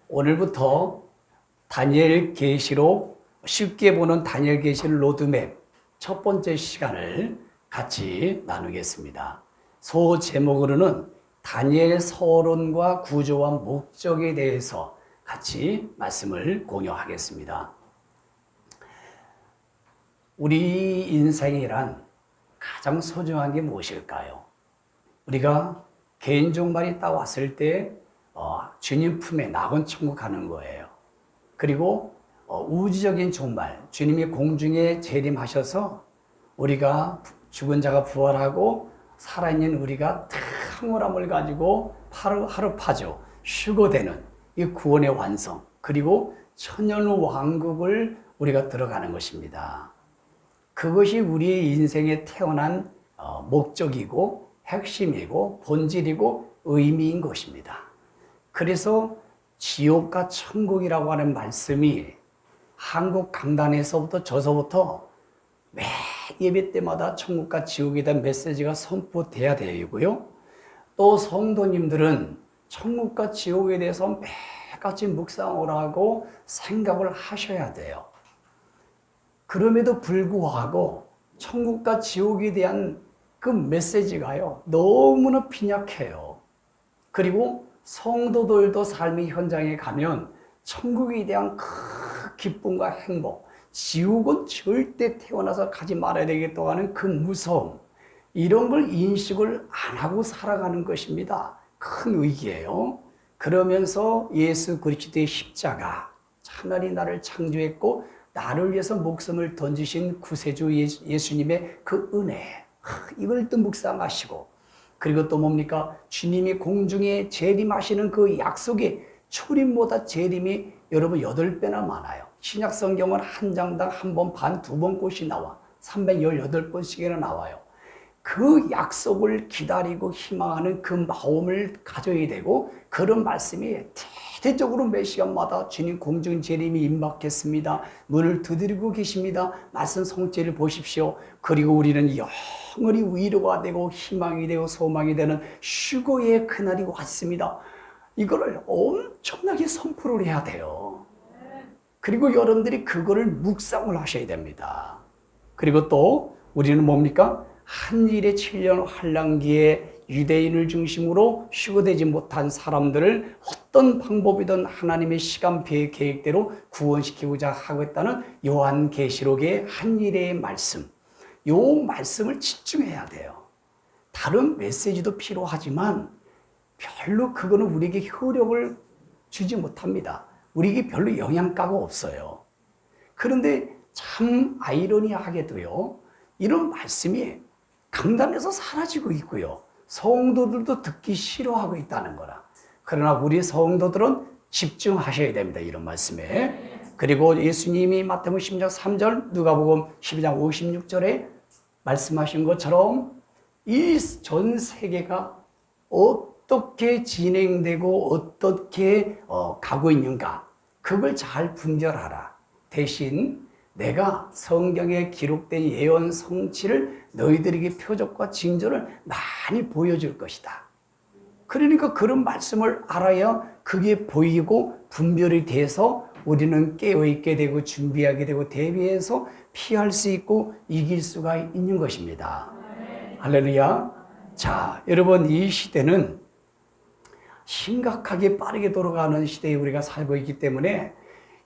오늘부터 다니엘 계시록 쉽게 보는 다니엘 계시록 로드맵 첫 번째 시간을 같이 나누겠습니다. 소 제목으로는 다니엘 서론과 구조와 목적에 대해서 같이 말씀을 공유하겠습니다. 우리 인생이란 가장 소중한 게 무엇일까요? 우리가 개인 종말이 딱 왔을 때 주님 품에 낙원 천국 가는 거예요. 그리고 우주적인 종말, 주님이 공중에 재림하셔서 우리가 죽은 자가 부활하고 살아있는 우리가 탕월함을 가지고 하루 파죠. 휴거되는 이 구원의 완성, 그리고 천년 왕국을 우리가 들어가는 것입니다. 그것이 우리의 인생에 태어난 목적이고 핵심이고 본질이고 의미인 것입니다. 그래서 지옥과 천국이라고 하는 말씀이 한국 강단에서부터 저서부터 매 예배 때마다 천국과 지옥에 대한 메시지가 선포돼야 되고요. 또 성도님들은 천국과 지옥에 대해서 매같이 묵상을 하고 생각을 하셔야 돼요. 그럼에도 불구하고 천국과 지옥에 대한 그 메시지가요, 너무나 빈약해요. 그리고 성도들도 삶의 현장에 가면 천국에 대한 큰 기쁨과 행복, 지옥은 절대 태어나서 가지 말아야 되겠다고 하는 그 무서움, 이런 걸 인식을 안 하고 살아가는 것입니다. 큰 위기예요. 그러면서 예수 그리스도의 십자가, 하나님 나를 창조했고 나를 위해서 목숨을 던지신 구세주 예수님의 그 은혜, 이걸 또 묵상하시고, 그리고 또 뭡니까? 주님이 공중에 재림하시는 그 약속이 초림보다 재림이 여러분 8배나 많아요. 신약 성경은 한 장당 한 번 반, 두 번 꼴씩 나와. 318번씩이나 나와요. 그 약속을 기다리고 희망하는 그 마음을 가져야 되고, 그런 말씀이 대대적으로 매 시간마다 주님 공중 재림이 임박했습니다. 문을 두드리고 계십니다. 말씀 성취를 보십시오. 그리고 우리는 영원히 위로가 되고 희망이 되고 소망이 되는 휴거의 그날이 왔습니다. 이거를 엄청나게 선포를 해야 돼요. 그리고 여러분들이 그거를 묵상을 하셔야 됩니다. 그리고 또 우리는 뭡니까? 한일의 7년 환란기에 유대인을 중심으로 휴거되지 못한 사람들을 어떤 방법이든 하나님의 시간표의 계획대로 구원시키고자 하겠다는 요한계시록의 한일의 말씀, 요 말씀을 집중해야 돼요. 다른 메시지도 필요하지만 별로 그거는 우리에게 효력을 주지 못합니다. 우리에게 별로 영향가가 없어요. 그런데 참 아이러니하게도요, 이런 말씀이 강단에서 사라지고 있고요, 성도들도 듣기 싫어하고 있다는 거라. 그러나 우리 성도들은 집중하셔야 됩니다, 이런 말씀에. 그리고 예수님이 마태복음 10장 3절, 누가복음 12장 56절에 말씀하신 것처럼 이 전 세계가 어떻게 진행되고 어떻게 가고 있는가, 그걸 잘 분별하라. 대신 내가 성경에 기록된 예언 성취를 너희들에게 표적과 징조를 많이 보여줄 것이다. 그러니까 그런 말씀을 알아야 그게 보이고 분별이 돼서 우리는 깨어있게 되고 준비하게 되고 대비해서 피할 수 있고 이길 수가 있는 것입니다. 할렐루야. 자, 여러분, 이 시대는 심각하게 빠르게 돌아가는 시대에 우리가 살고 있기 때문에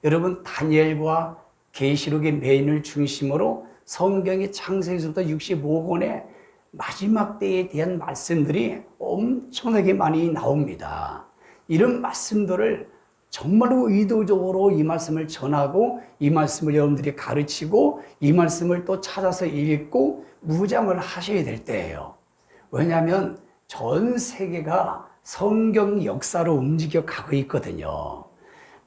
여러분, 다니엘과 계시록의 메인을 중심으로 성경의 창세기부터 65권의 마지막 때에 대한 말씀들이 엄청나게 많이 나옵니다. 이런 말씀들을 정말로 의도적으로 이 말씀을 전하고 이 말씀을 여러분들이 가르치고 이 말씀을 또 찾아서 읽고 무장을 하셔야 될 때예요. 왜냐하면 전 세계가 성경 역사로 움직여 가고 있거든요.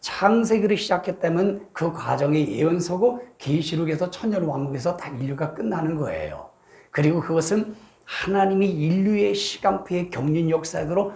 창세기를 시작했다면 그 과정의 예언서고 계시록에서 천년 왕국에서 다 인류가 끝나는 거예요. 그리고 그것은 하나님이 인류의 시간표의 경륜 역사대로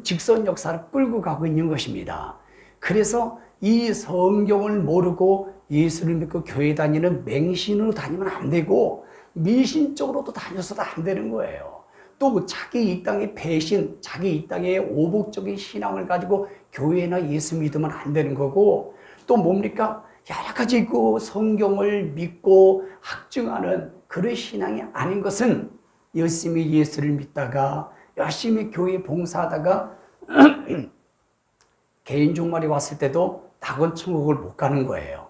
직선 역사를 끌고 가고 있는 것입니다. 그래서 이 성경을 모르고 예수를 믿고 교회 다니는 맹신으로 다니면 안 되고 미신적으로도 다녀서도 안 되는 거예요. 또 자기 이 땅의 배신, 자기 이 땅의 오복적인 신앙을 가지고 교회나 예수 믿으면 안 되는 거고, 또 뭡니까? 여러 가지 그 성경을 믿고 학증하는 그런 신앙이 아닌 것은 열심히 예수를 믿다가 열심히 교회 봉사하다가 개인 종말이 왔을 때도 낙원 천국을 못 가는 거예요.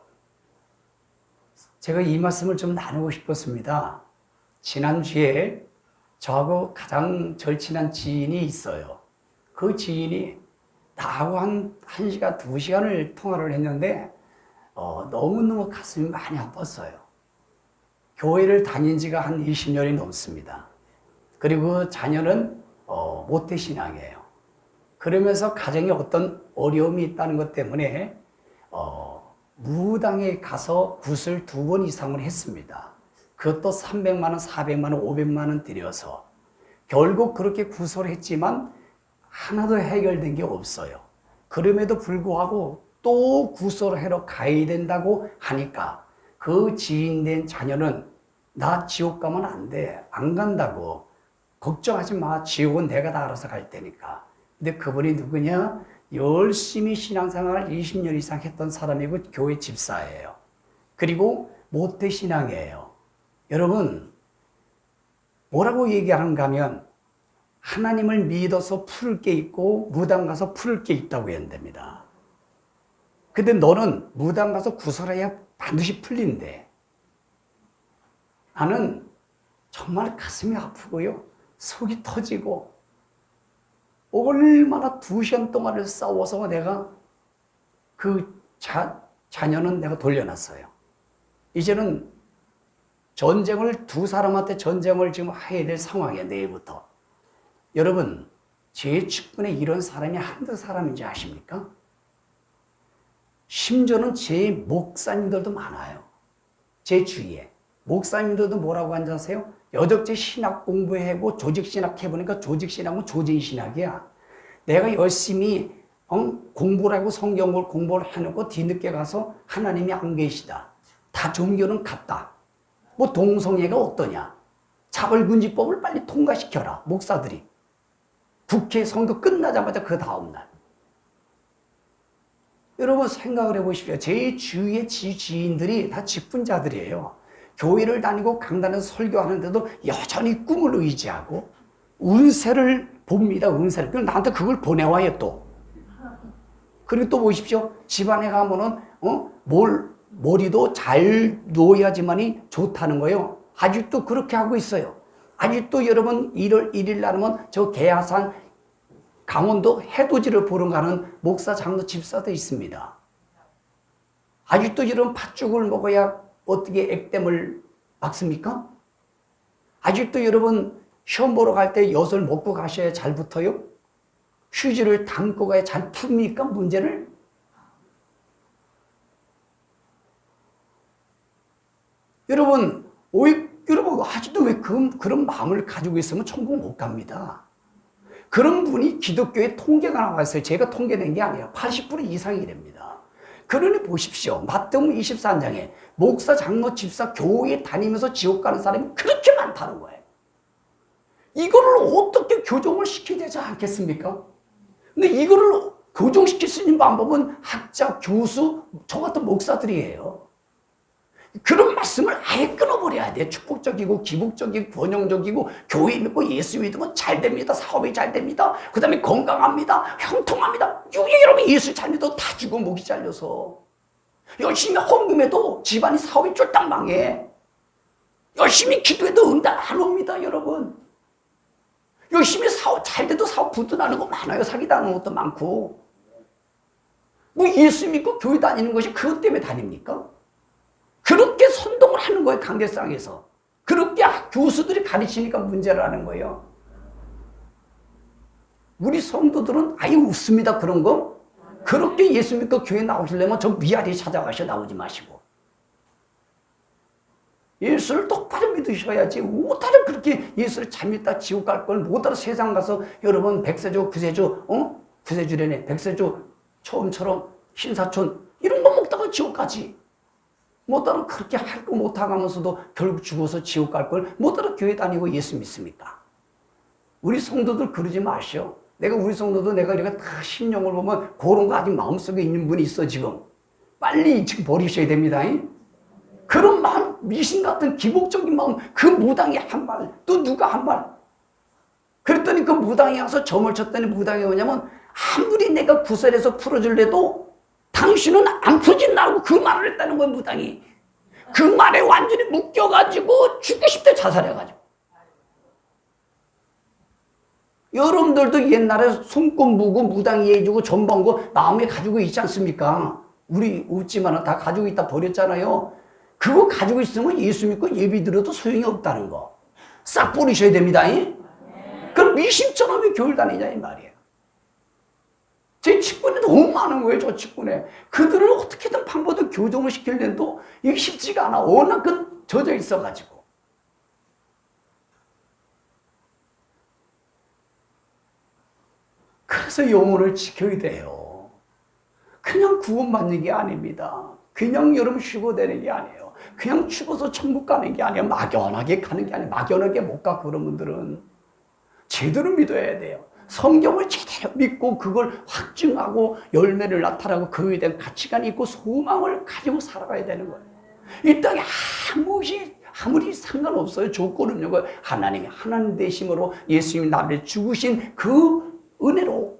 제가 이 말씀을 좀 나누고 싶었습니다. 지난주에 저하고 가장 절친한 지인이 있어요. 그 지인이 나하고 한 1시간, 2시간을 통화를 했는데 너무너무 가슴이 많이 아팠어요. 교회를 다닌 지가 한 20년이 넘습니다. 그리고 자녀는 모태신앙이에요. 그러면서 가정에 어떤 어려움이 있다는 것 때문에 무당에 가서 굿을 2번 이상을 했습니다. 그것도 300만 원, 400만 원, 500만 원 들여서 결국 그렇게 구설을 했지만 하나도 해결된 게 없어요. 그럼에도 불구하고 또 구설을 하러 가야 된다고 하니까 그 지인된 자녀는 나 지옥 가면 안 돼, 안 간다고, 걱정하지 마, 지옥은 내가 다 알아서 갈 테니까. 근데 그분이 누구냐? 열심히 신앙생활을 20년 이상 했던 사람이고 교회 집사예요. 그리고 모태신앙이에요. 여러분, 뭐라고 얘기하는가 하면 하나님을 믿어서 풀을 게 있고 무당 가서 풀을 게 있다고 해야 됩니다. 근데 너는 무당 가서 구설해야 반드시 풀린대. 나는 정말 가슴이 아프고요, 속이 터지고, 얼마나 2시간 동안을 싸워서 내가 그 자녀는 내가 돌려놨어요. 이제는 전쟁을, 2사람한테 전쟁을 지금 해야 될 상황이에요, 내일부터. 여러분, 제 측근에 이런 사람이 한두 사람인지 아십니까? 심지어는 제 목사님들도 많아요. 제 주위에. 목사님들도 뭐라고 하는지 아세요? 여적지 신학 공부하고 조직신학 해보니까 조직신학은 조직신학이야. 내가 열심히 공부를 하고 성경을 공부를 해놓고 뒤늦게 가서 하나님이 안 계시다. 다 종교는 같다. 뭐 동성애가 어떠냐. 자벌군지법을 빨리 통과시켜라, 목사들이. 국회 선거 끝나자마자 그 다음날. 여러분 생각을 해보십시오. 제 주위의 지인들이 다 직분자들이에요. 교회를 다니고 강단에서 설교하는데도 여전히 꿈을 의지하고 운세를 봅니다. 운세를. 그럼 나한테 그걸 보내와요 또. 그리고 또 보십시오. 집안에 가면은 머리도 잘 놓아야지만이 좋다는 거예요. 아직도 그렇게 하고 있어요. 아직도 여러분 1월 1일 날이면 저 계야산 강원도 해돋이를 보러 가는 목사, 장로, 집사도 있습니다. 아직도 여러분 팥죽을 먹어야 어떻게 액땜을 막습니까? 아직도 여러분 시험 보러 갈 때 엿을 먹고 가셔야 잘 붙어요? 휴지를 담고 가야 잘 풉니까, 문제를? 여러분 아직도 왜 그런 마음을 가지고 있으면 천국 못 갑니다. 그런 분이 기독교에 통계가 나와 있어요. 제가 통계낸 게 아니에요. 80% 이상이 됩니다. 그러니 보십시오. 마태복음 24장에 목사, 장로, 집사, 교회 다니면서 지옥 가는 사람이 그렇게 많다는 거예요. 이거를 어떻게 교정을 시켜야 되지 않겠습니까? 근데 이거를 교정시킬 수 있는 방법은 학자, 교수, 저 같은 목사들이에요. 그런 말씀을 아예 끊어버려야 돼. 축복적이고 기복적이고 번영적이고 교회 믿고 예수 믿으면 잘 됩니다. 사업이 잘 됩니다. 그 다음에 건강합니다. 형통합니다. 여러분 예수 잘 믿어도 다 죽어, 목이 잘려서. 열심히 헌금해도 집안이 사업이 쫄딱 망해. 열심히 기도해도 응답 안 옵니다, 여러분. 열심히 사업 잘 돼도 사업 부도나는 거 많아요. 사기당하는 것도 많고. 뭐 예수 믿고 교회 다니는 것이 그것 때문에 다닙니까? 그렇게 선동을 하는 거예요, 강대상에서. 그렇게 교수들이 가르치니까 문제라는 거예요. 우리 성도들은 아예 없습니다, 그런 거. 그렇게 예수 믿고 교회 나오시려면 저 위아래 찾아가셔, 나오지 마시고. 예수를 똑바로 믿으셔야지. 못하러 그렇게 예수를 잘 믿다 지옥 갈 걸 못하러 세상 가서 여러분 백세주, 구세주, 구세주래네. 백세주 처음처럼 신사촌 이런 거 먹다가 지옥 가지. 못하러 그렇게 할 거 못하면서도 결국 죽어서 지옥 갈 걸 못하러 교회 다니고 예수 믿습니까? 우리 성도들 그러지 마시오. 우리 성도도 내가 이렇게 다 심령을 보면 그런 거 아직 마음속에 있는 분이 있어 지금. 빨리 지금 버리셔야 됩니다. 그런 마음, 미신 같은 기복적인 마음, 그 무당이 한 말, 또 누가 한 말. 그랬더니 그 무당이 와서 점을 쳤더니 무당이 뭐냐면 아무리 내가 구설해서 풀어줄래도 당신은 안 풀어진다고 그 말을 했다는 거예요, 무당이. 그 말에 완전히 묶여가지고 죽고 싶대, 자살해가지고. 여러분들도 옛날에 손꼽 무고 무당이 해주고 전방고 마음에 가지고 있지 않습니까? 우리 웃지만 다 가지고 있다 버렸잖아요. 그거 가지고 있으면 예수 믿고 예비 드려도 소용이 없다는 거. 싹 버리셔야 됩니다. 그럼 미신처럼 교회를 다니냐 이 말이에요. 제 직분에 너무 많은 거예요. 저 직분에. 그들을 어떻게든 방법도 교정을 시키려도 이게 쉽지가 않아. 워낙 젖어 있어가지고. 그래서 영혼을 지켜야 돼요. 그냥 구원받는 게 아닙니다. 그냥 여러분 쉬고 되는 게 아니에요. 그냥 죽어서 천국 가는 게 아니에요. 막연하게 가는 게 아니에요. 막연하게 못 가, 그런 분들은. 제대로 믿어야 돼요. 성경을 제대로 믿고 그걸 확증하고 열매를 나타나고 그에 대한 가치관이 있고 소망을 가지고 살아가야 되는 거예요. 이 땅에 아무리 상관없어요. 조건은요. 하나님이 하나님 되심으로 예수님이 나를 죽으신 그 은혜로.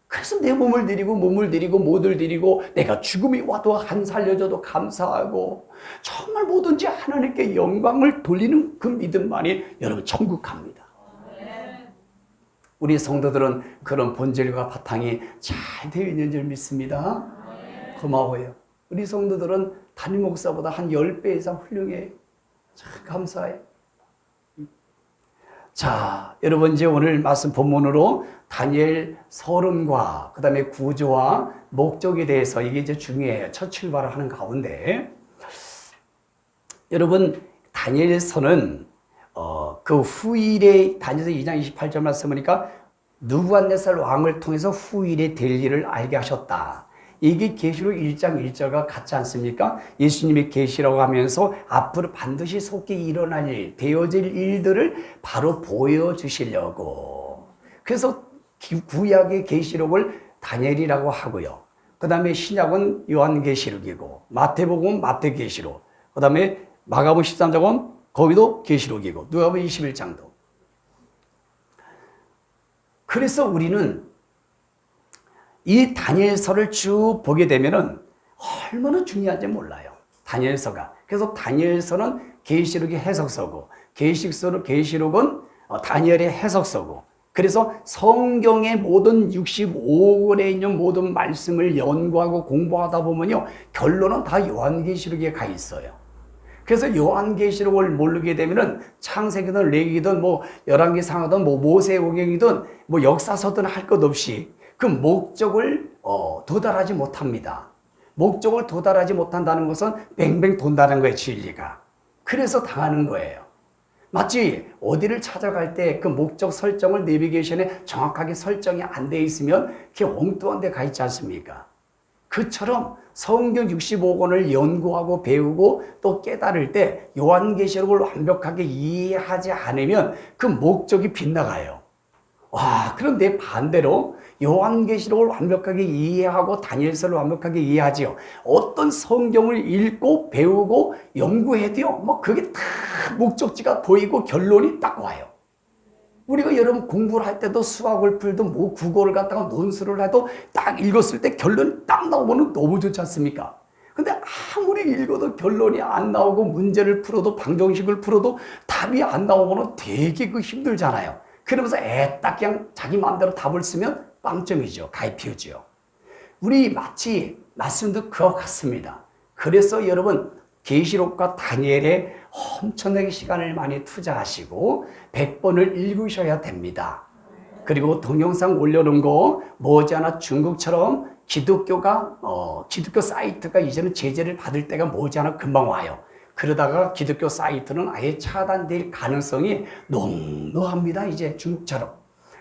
그래서 내 몸을 드리고 모두를 드리고 내가 죽음이 와도 한 살려줘도 감사하고 정말 뭐든지 하나님께 영광을 돌리는 그 믿음만이 여러분 천국 갑니다. 우리 성도들은 그런 본질과 바탕이 잘 되어 있는 줄 믿습니다. 고마워요. 우리 성도들은 담임 목사보다 한 10배 이상 훌륭해요. 참 감사해요. 자, 여러분 이제 오늘 말씀 본문으로 다니엘 서론과 그 다음에 구조와 목적에 대해서 이게 이제 중요해요. 첫 출발을 하는 가운데 여러분 다니엘서는 그 후일에 다니엘서 2장 28절 말씀 보니까 느부갓네살 왕을 통해서 후일에 될 일을 알게 하셨다. 이게 계시록 1장 1절과 같지 않습니까? 예수님이 계시라고 하면서 앞으로 반드시 속히 일어날 일, 되어질 일들을 바로 보여주시려고. 그래서 구약의 계시록을 다니엘이라고 하고요. 그 다음에 신약은 요한계시록이고 마태복음은 마태계시록, 그 다음에 마가복음 13장은 거기도 계시록이고 누가복음 21장도. 그래서 우리는 이 다니엘서를 쭉 보게 되면은 얼마나 중요한지 몰라요. 다니엘서가. 그래서 다니엘서는 계시록의 해석서고 계시록은 다니엘의 해석서고. 그래서 성경의 모든 65권에 있는 모든 말씀을 연구하고 공부하다 보면요 결론은 다 요한계시록에 가 있어요. 그래서 요한계시록을 모르게 되면은 창세기든 레위기든 열왕기상하든 모세오경이든 역사서든 할 것 없이 그 목적을 도달하지 못합니다. 목적을 도달하지 못한다는 것은 뱅뱅 돈다는 거예요, 진리가. 그래서 당하는 거예요. 마치 어디를 찾아갈 때 그 목적 설정을 내비게이션에 정확하게 설정이 안 돼 있으면 그게 엉뚱한 데 가 있지 않습니까? 그처럼 성경 65권을 연구하고 배우고 또 깨달을 때 요한계시록을 완벽하게 이해하지 않으면 그 목적이 빗나가요. 와, 그런데 반대로 요한계시록을 완벽하게 이해하고 다니엘서를 완벽하게 이해하지요. 어떤 성경을 읽고 배우고 연구해도요, 그게 다 목적지가 보이고 결론이 딱 와요. 우리가 여러분 공부를 할 때도 수학을 풀든 국어를 갖다가 논술을 해도 딱 읽었을 때 결론이 딱 나오면 너무 좋지 않습니까? 근데 아무리 읽어도 결론이 안 나오고 문제를 풀어도 방정식을 풀어도 답이 안 나오면 되게 힘들잖아요. 그러면서 딱 그냥 자기 마음대로 답을 쓰면 빵점이죠. 가입히우죠. 우리 마치 말씀도 그와 같습니다. 그래서 여러분 계시록과 다니엘에 엄청나게 시간을 많이 투자하시고 100번을 읽으셔야 됩니다. 그리고 동영상 올려놓은 거 머지않아 중국처럼 기독교 사이트가 이제는 제재를 받을 때가 머지않아 금방 와요. 그러다가 기독교 사이트는 아예 차단될 가능성이 농후합니다. 이제 중국처럼.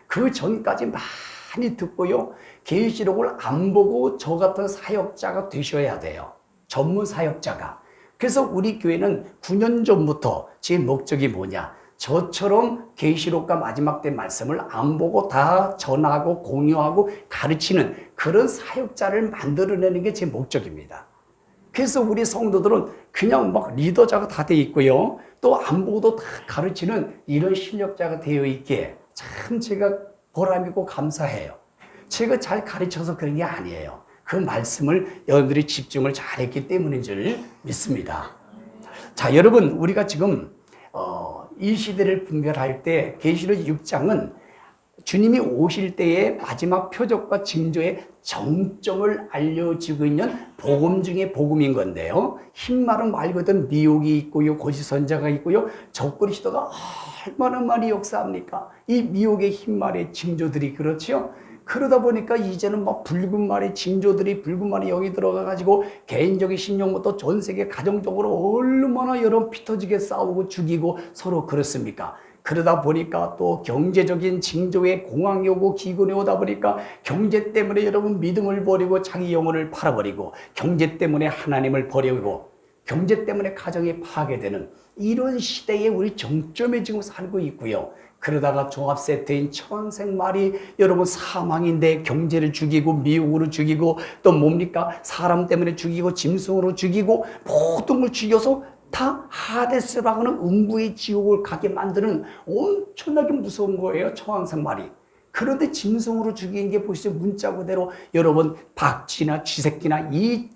그 전까지 많이 듣고요. 계시록을 안 보고 저 같은 사역자가 되셔야 돼요. 전문 사역자가. 그래서 우리 교회는 9년 전부터 제 목적이 뭐냐. 저처럼 계시록과 마지막 때 말씀을 안 보고 다 전하고 공유하고 가르치는 그런 사역자를 만들어내는 게 제 목적입니다. 그래서 우리 성도들은 그냥 막 리더자가 다 돼 있고요. 또 안 보고도 다 가르치는 이런 실력자가 되어 있기에 참 제가 보람이고 감사해요. 제가 잘 가르쳐서 그런 게 아니에요. 그 말씀을 여러분들이 집중을 잘했기 때문인 줄 믿습니다. 자, 여러분, 우리가 지금 이 시대를 분별할 때 계시록 6장은 주님이 오실 때의 마지막 표적과 징조의 정점을 알려주고 있는 복음 중에 복음인 건데요. 흰말은 말 그대로 미혹이 있고요. 거짓 선자가 있고요. 적그리스도가 얼마나 많이 역사합니까? 이 미혹의 흰말의 징조들이 그렇죠. 그러다 보니까 이제는 막 붉은 말의 징조들이 붉은 말이 여기 들어가가지고 개인적인 신용부터 전 세계 가정적으로 얼마나 여러분 피 터지게 싸우고 죽이고 서로 그렇습니까? 그러다 보니까 또 경제적인 징조에 공황이 오고 기근이 오다 보니까 경제 때문에 여러분 믿음을 버리고 자기 영혼을 팔아버리고 경제 때문에 하나님을 버리고 경제 때문에 가정이 파괴되는 이런 시대에 우리 정점에 지금 살고 있고요. 그러다가 종합세트인 천생말이 여러분 사망인데 경제를 죽이고 미혹으로 죽이고 또 뭡니까? 사람 때문에 죽이고 짐승으로 죽이고 모든 걸 죽여서 다 하데스라고 하는 음부의 지옥을 가게 만드는 엄청나게 무서운 거예요. 처왕생말이. 그런데 짐승으로 죽인 게 보시죠. 문자 그대로 여러분 박쥐나 쥐새끼나 이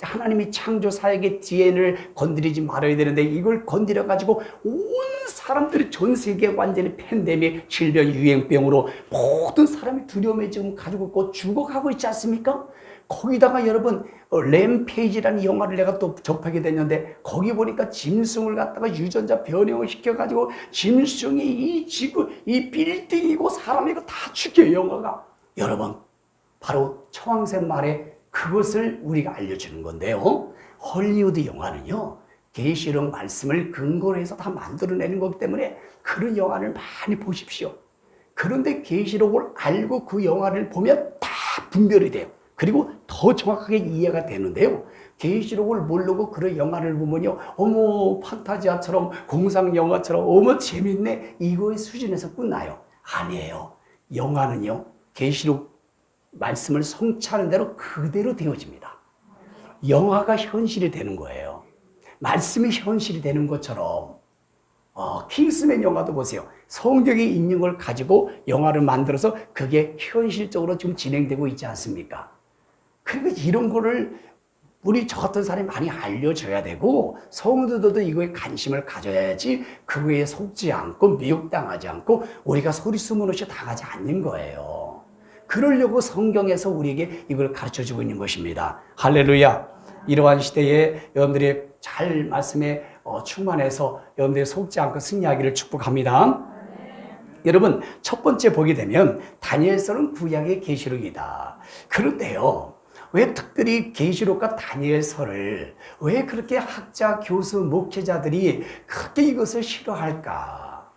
하나님이 창조 사역의 DNA를 건드리지 말아야 되는데 이걸 건드려 가지고 온 사람들이 전 세계 완전히 팬데믹, 질병, 유행병으로 모든 사람이 두려움에 지금 가지고 있고 죽어가고 있지 않습니까? 거기다가 여러분 램페이지라는 영화를 내가 또 접하게 됐는데 거기 보니까 짐승을 갖다가 유전자 변형을 시켜가지고 짐승이 이 지구, 이 빌딩이고 사람이고 다 죽여요. 영화가. 여러분 바로 처왕생 말에 그것을 우리가 알려주는 건데요. 헐리우드 영화는요. 계시록 말씀을 근거로 해서 다 만들어내는 거기 때문에 그런 영화를 많이 보십시오. 그런데 계시록을 알고 그 영화를 보면 다 분별이 돼요. 그리고 더 정확하게 이해가 되는데요. 계시록을 모르고 그런 영화를 보면요. 어머 판타지아처럼 공상 영화처럼 어머 재밌네. 이거의 수준에서 끝나요. 아니에요. 영화는요. 계시록 말씀을 성취하는 대로 그대로 되어집니다. 영화가 현실이 되는 거예요. 말씀이 현실이 되는 것처럼 킹스맨 영화도 보세요. 성경에 있는 걸 가지고 영화를 만들어서 그게 현실적으로 지금 진행되고 있지 않습니까? 그러니까 이런 거를 우리 저 같은 사람이 많이 알려줘야 되고 성도들도 이거에 관심을 가져야지 그거에 속지 않고 미혹당하지 않고 우리가 소리스모노시 당하지 않는 거예요. 그러려고 성경에서 우리에게 이걸 가르쳐주고 있는 것입니다. 할렐루야. 이러한 시대에 여러분들이 잘 말씀에 충만해서 여러분들이 속지 않고 승리하기를 축복합니다. 여러분 첫 번째 보게 되면 다니엘서는 구약의 계시록이다. 그런데요. 왜 특별히 계시록과 다니엘서를 왜 그렇게 학자, 교수, 목회자들이 그렇게 이것을 싫어할까?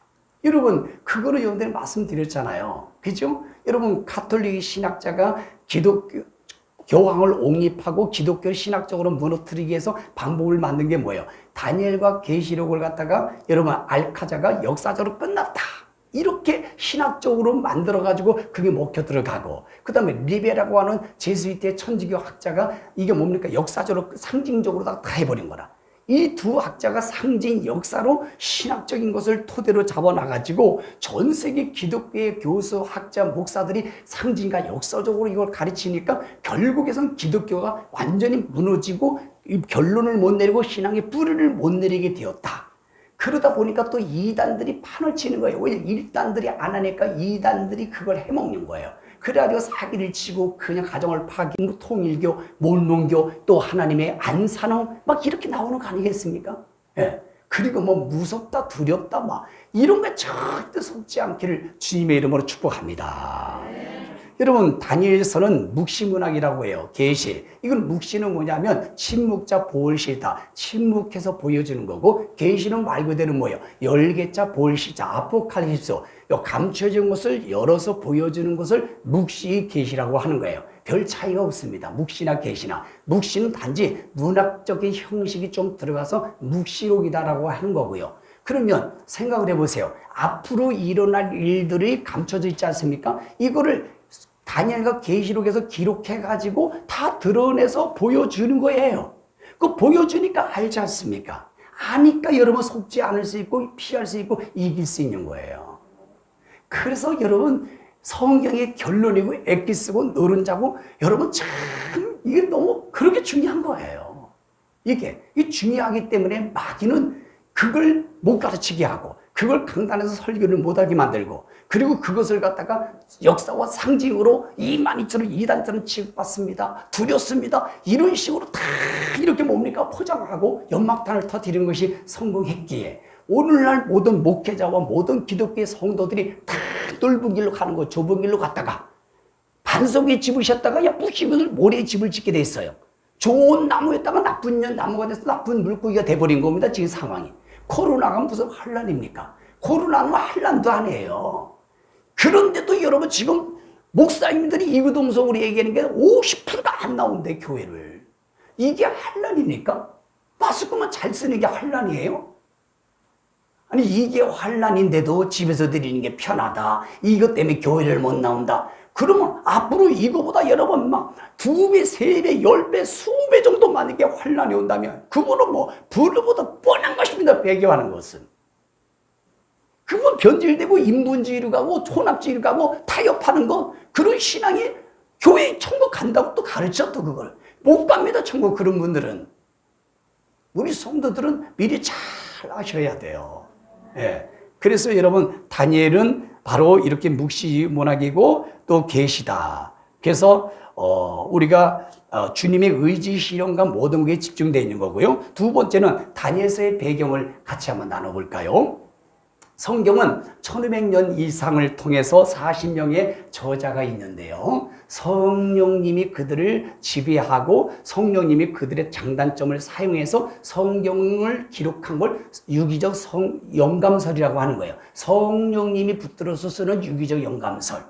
여러분 그거는 여러분들 말씀드렸잖아요. 그죠? 여러분 가톨릭 신학자가 기독교 교황을 옹립하고 기독교 신학적으로 무너뜨리기 위해서 방법을 만든 게 뭐예요? 다니엘과 계시록을 갖다가 여러분 알카자가 역사적으로 끝났다. 이렇게 신학적으로 만들어가지고 그게 먹혀 들어가고 그 다음에 리베라고 하는 제수이트의 천주교 학자가 이게 뭡니까? 역사적으로 상징적으로 다 해버린 거라. 이 두 학자가 상징 역사로 신학적인 것을 토대로 잡아놔가지고 전 세계 기독교의 교수, 학자, 목사들이 상징과 역사적으로 이걸 가르치니까 결국에선 기독교가 완전히 무너지고 결론을 못 내리고 신앙의 뿌리를 못 내리게 되었다. 그러다 보니까 또 이단들이 판을 치는 거예요. 왜 일단들이 안 하니까 이단들이 그걸 해먹는 거예요. 그래가지고 사기를 치고 그냥 가정을 파괴, 통일교, 몰몬교, 또 하나님의 안산홍 막 이렇게 나오는 거 아니겠습니까? 예. 그리고 뭐 무섭다, 두렵다, 막 이런 거 절대 속지 않기를 주님의 이름으로 축복합니다. 여러분 다니엘서는 묵시문학이라고 해요. 계시. 이건 묵시는 뭐냐면 침묵자 보을시다. 침묵해서 보여주는 거고, 계시는 말 그대로 뭐예요? 열개자 보을시자. 아포칼립스. 요 감춰진 것을 열어서 보여주는 것을 묵시 계시라고 하는 거예요. 별 차이가 없습니다. 묵시나 계시나. 묵시는 단지 문학적인 형식이 좀 들어가서 묵시록이다라고 하는 거고요. 그러면 생각을 해보세요. 앞으로 일어날 일들이 감춰져 있지 않습니까? 이거를 다니엘과 계시록에서 기록해가지고 다 드러내서 보여주는 거예요. 그 보여주니까 알지 않습니까? 아니까 여러분 속지 않을 수 있고 피할 수 있고 이길 수 있는 거예요. 그래서 여러분 성경의 결론이고 엑기스고 노른자고 여러분 참 이게 너무 그렇게 중요한 거예요. 이게 중요하기 때문에 마귀는 그걸 못 가르치게 하고 그걸 강단에서 설교를 못하게 만들고 그리고 그것을 갖다가 역사와 상징으로 이만희처럼 이단처럼 취급받습니다. 두렵습니다. 이런 식으로 다 이렇게 뭡니까 포장하고 연막탄을 터뜨리는 것이 성공했기에 오늘날 모든 목회자와 모든 기독교의 성도들이 다 넓은 길로 가는 거 좁은 길로 갔다가 반석에 집을 셨다가 야 무시민을 모래에 집을 짓게 돼 있어요. 좋은 나무였다가 나쁜 나무가 돼서 나쁜 물고기가 돼버린 겁니다. 지금 상황이. 코로나가 무슨 환란입니까? 코로나는 환란도 아니에요. 그런데도 여러분 지금 목사님들이 이구동성으로 얘기하는 게 50%가 안 나온대 교회를. 이게 환란입니까? 마스크만 잘 쓰는 게 환란이에요? 아니 이게 환란인데도 집에서 드리는 게 편하다. 이것 때문에 교회를 못 나온다. 그러면 앞으로 이거보다 여러분 막 2배, 3배, 10배, 20배 정도 많은 게 환란이 온다면 그거는 뭐 불보다 뻔한 것입니다. 배교하는 것은. 그건 변질되고 인본주의로 가고 혼합주의로 가고 타협하는 거 그런 신앙이 교회 천국 간다고 또 가르쳐 또 그걸. 못 갑니다. 천국 그런 분들은. 우리 성도들은 미리 잘 아셔야 돼요. 예. 그래서 여러분 다니엘은 바로 이렇게 묵시문학이고 또 계시다. 그래서 우리가 주님의 의지 실현과 모든 것에 집중되어 있는 거고요. 두 번째는 다니엘서의 배경을 같이 한번 나눠볼까요? 성경은 1500년 이상을 통해서 40명의 저자가 있는데요. 성령님이 그들을 지배하고 성령님이 그들의 장단점을 사용해서 성경을 기록한 걸 유기적 영감설이라고 하는 거예요. 성령님이 붙들어서 쓰는 유기적 영감설.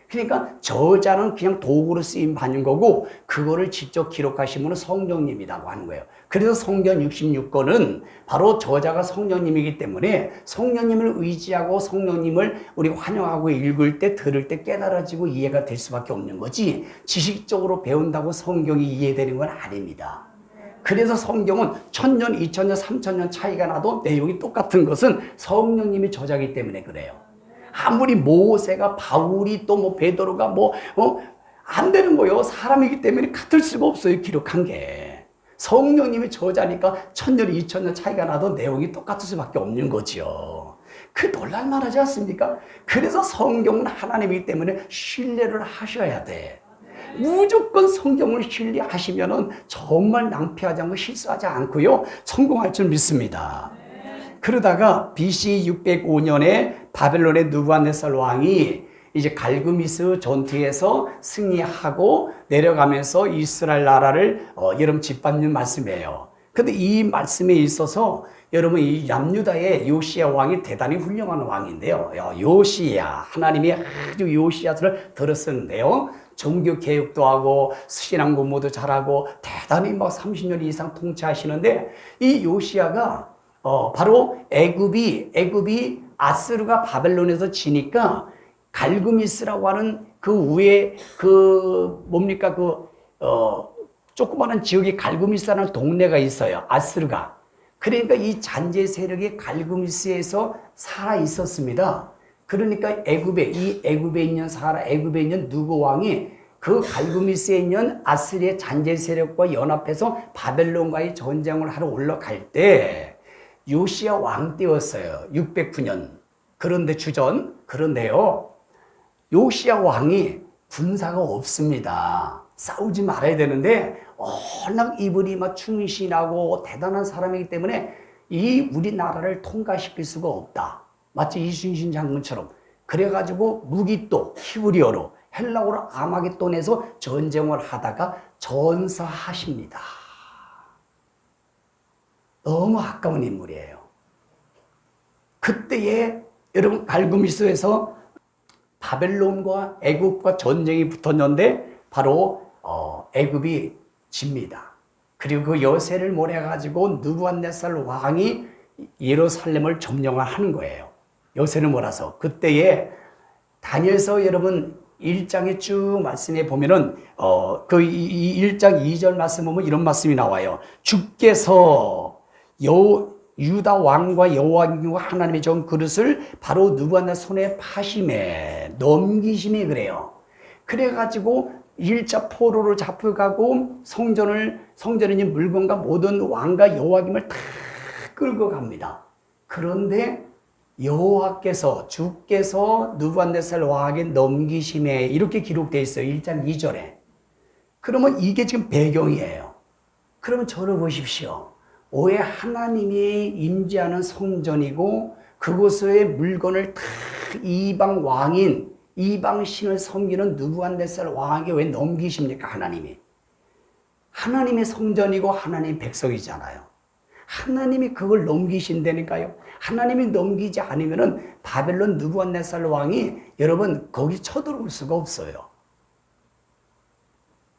그러니까 저자는 그냥 도구로 쓰임 받는 거고 그거를 직접 기록하신 분은 성령님이라고 하는 거예요. 그래서 성경 66권은 바로 저자가 성령님이기 때문에 성령님을 의지하고 성령님을 우리 환영하고 읽을 때 들을 때 깨달아지고 이해가 될 수밖에 없는 거지 지식적으로 배운다고 성경이 이해되는 건 아닙니다. 그래서 성경은 1000년, 2000년, 3000년 차이가 나도 내용이 똑같은 것은 성령님이 저자이기 때문에 그래요. 아무리 모세가 바울이 또 뭐 베드로가 안 되는 거예요. 사람이기 때문에 같을 수가 없어요. 기록한 게. 성령님이 저자니까 1000년, 2000년 차이가 나도 내용이 똑같을 수밖에 없는 거죠. 그 놀랄만하지 않습니까? 그래서 성경은 하나님이기 때문에 신뢰를 하셔야 돼. 무조건 성경을 신뢰하시면은 정말 낭패하지 않고 실수하지 않고요. 성공할 줄 믿습니다. 그러다가 BC 605년에 바벨론의 느부갓네살 왕이 이제 갈그미스 전투에서 승리하고 내려가면서 이스라엘 나라를 여러분 짓밟는 말씀이에요. 근데 이 말씀에 있어서 여러분 이 남유다의 요시야 왕이 대단히 훌륭한 왕인데요. 요시야 하나님이 아주 요시야를 들었었는데요. 종교 개혁도 하고 신앙 공부도 잘하고 대단히 막 30년 이상 통치하시는데 이 요시야가 바로 애굽이 아스르가 바벨론에서 지니까 갈그미스라고 하는 그 위에 조그마한 지역에 갈그미스라는 동네가 있어요. 아스르가. 그러니까 이 잔재 세력이 갈그미스에서 살아 있었습니다. 그러니까 애굽에 있는 누구 왕이 그 갈그미스에 있는 아스리의 잔재 세력과 연합해서 바벨론과의 전쟁을 하러 올라갈 때 요시야 왕 때였어요. 609년. 그런데 그런데요. 요시야 왕이 군사가 없습니다. 싸우지 말아야 되는데 워낙 이분이 막 충신하고 대단한 사람이기 때문에 이 우리나라를 통과시킬 수가 없다. 마치 이순신 장군처럼. 그래가지고 무기또 히브리어로 헬라어로 아마겟돈에서 전쟁을 하다가 전사하십니다. 너무 아까운 인물이에요. 그때에 여러분 갈구미스에서 바벨론과 애굽과 전쟁이 붙었는데 바로 애굽이 집니다. 그리고 그 여세를 몰아가지고 느부갓네살 왕이 예루살렘을 점령하는 거예요. 여세를 몰아서. 그때에 다니엘서 여러분 1장에 쭉 말씀해 보면은 그 1장 2절 말씀 보면 이런 말씀이 나와요. 주께서 유다 왕과 여호와김과 하나님의 종 그릇을 바로 느부갓네살 손에 파심에 넘기심에 그래요. 그래가지고 1차 포로로 잡혀가고 성전에 있는 물건과 모든 왕과 여호와김을 다 끌고 갑니다. 그런데 여호와께서 주께서 느부갓네살 왕에게 넘기심에 이렇게 기록되어 있어요. 1장 2절에. 그러면 이게 지금 배경이에요. 그러면 저를 보십시오. 왜 하나님이 임재하는 성전이고 그곳의 물건을 다 이방 왕인 이방 신을 섬기는 느부갓네살 왕에게 왜 넘기십니까? 하나님이. 하나님의 성전이고 하나님의 백성이잖아요. 하나님이 그걸 넘기신다니까요. 하나님이 넘기지 않으면은 바벨론 느부갓네살 왕이 여러분 거기 쳐들어올 수가 없어요.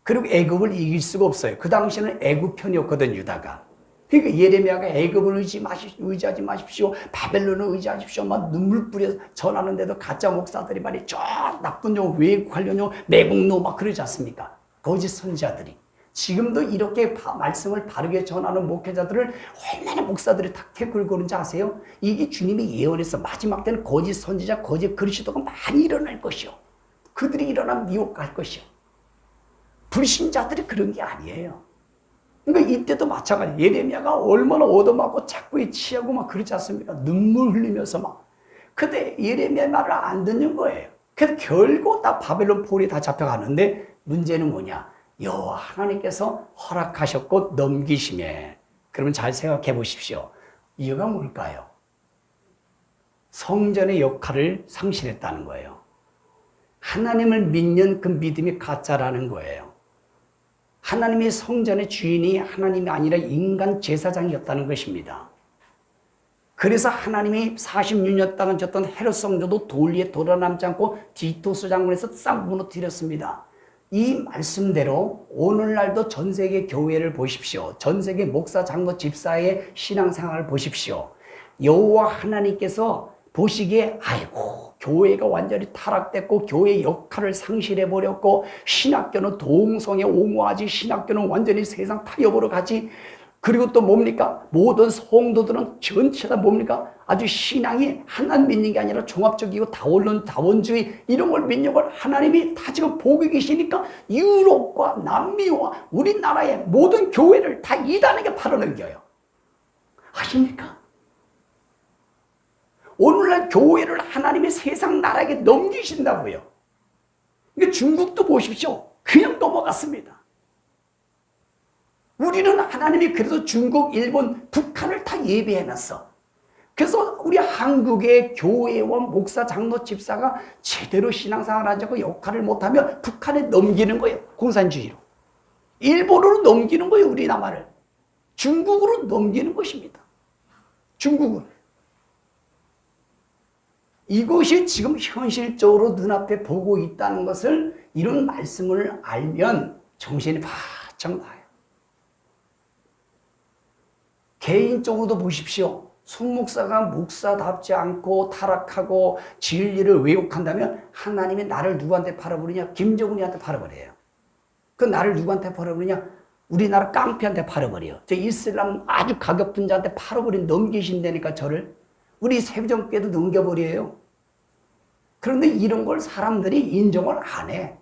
그리고 애굽을 이길 수가 없어요. 그 당시에는 애굽 편이었거든 유다가. 그러니까 예레미야가 애굽을 의지하지 마십시오. 바벨론을 의지하십시오. 막 눈물 뿌려 전하는데도 가짜 목사들이 말이 저 나쁜 용 외국하려는 매국노 막 그러지 않습니까? 거짓 선지자들이. 지금도 이렇게 말씀을 바르게 전하는 목회자들을 얼마나 목사들이 탁 끌고 오는지 아세요? 이게 주님이 예언해서 마지막 때는 거짓 선지자, 거짓 그리스도가 많이 일어날 것이요. 그들이 일어나면 미혹할 것이요. 불신자들이 그런 게 아니에요. 그러니까 이때도 마찬가지. 예레미야가 얼마나 얻어맞고 자꾸 취하고 막 그러지 않습니까? 눈물 흘리면서 막. 근데 예레미야 말을 안 듣는 거예요. 그래서 결국 다 바벨론 폴이 다 잡혀가는데 문제는 뭐냐? 여호와 하나님께서 허락하셨고 넘기심에. 그러면 잘 생각해 보십시오. 이유가 뭘까요? 성전의 역할을 상실했다는 거예요. 하나님을 믿는 그 믿음이 가짜라는 거예요. 하나님의 성전의 주인이 하나님이 아니라 인간 제사장이었다는 것입니다. 그래서 하나님이 46년 동안 졌던 헤롯 성전도 돌 위에 돌아남지 않고 디토스 장군에서 싹 무너뜨렸습니다. 이 말씀대로 오늘날도 전 세계 교회를 보십시오. 전 세계 목사, 장로, 집사의 신앙생활을 보십시오. 여호와 하나님께서 보시기에 아이고 교회가 완전히 타락됐고 교회의 역할을 상실해버렸고 신학교는 동성애 옹호하지 신학교는 완전히 세상 타협으로 가지. 그리고 또 뭡니까? 모든 성도들은 전체 다 뭡니까? 아주 신앙이 하나님 믿는 게 아니라 종합적이고 다원주의 이런 걸 믿는 걸 하나님이 다 지금 보고 계시니까 유럽과 남미와 우리나라의 모든 교회를 다 이단에게 팔아넘겨요. 아십니까? 오늘날 교회를 하나님의 세상 나라에게 넘기신다고요. 그러니까 중국도 보십시오. 그냥 넘어갔습니다. 우리는 하나님이 그래서 중국, 일본, 북한을 다 예비해놨어. 그래서 우리 한국의 교회와 목사, 장로, 집사가 제대로 신앙생활 하지 않고 역할을 못하면 북한에 넘기는 거예요. 공산주의로. 일본으로 넘기는 거예요. 우리나라를. 중국으로 넘기는 것입니다. 중국으로. 이것이 지금 현실적으로 눈앞에 보고 있다는 것을 이런 말씀을 알면 정신이 바짝 나요. 개인적으로도 보십시오. 손목사가 목사답지 않고 타락하고 진리를 왜곡한다면 하나님이 나를 누구한테 팔아버리냐? 김정은이한테 팔아버려요. 그 나를 누구한테 팔아버리냐? 우리나라 깡패한테 팔아버려요. 저 이슬람 아주 가격픈 자한테 팔아버린 넘기신다니까 저를. 우리 세종께도 넘겨버려요. 그런데 이런 걸 사람들이 인정을 안 해.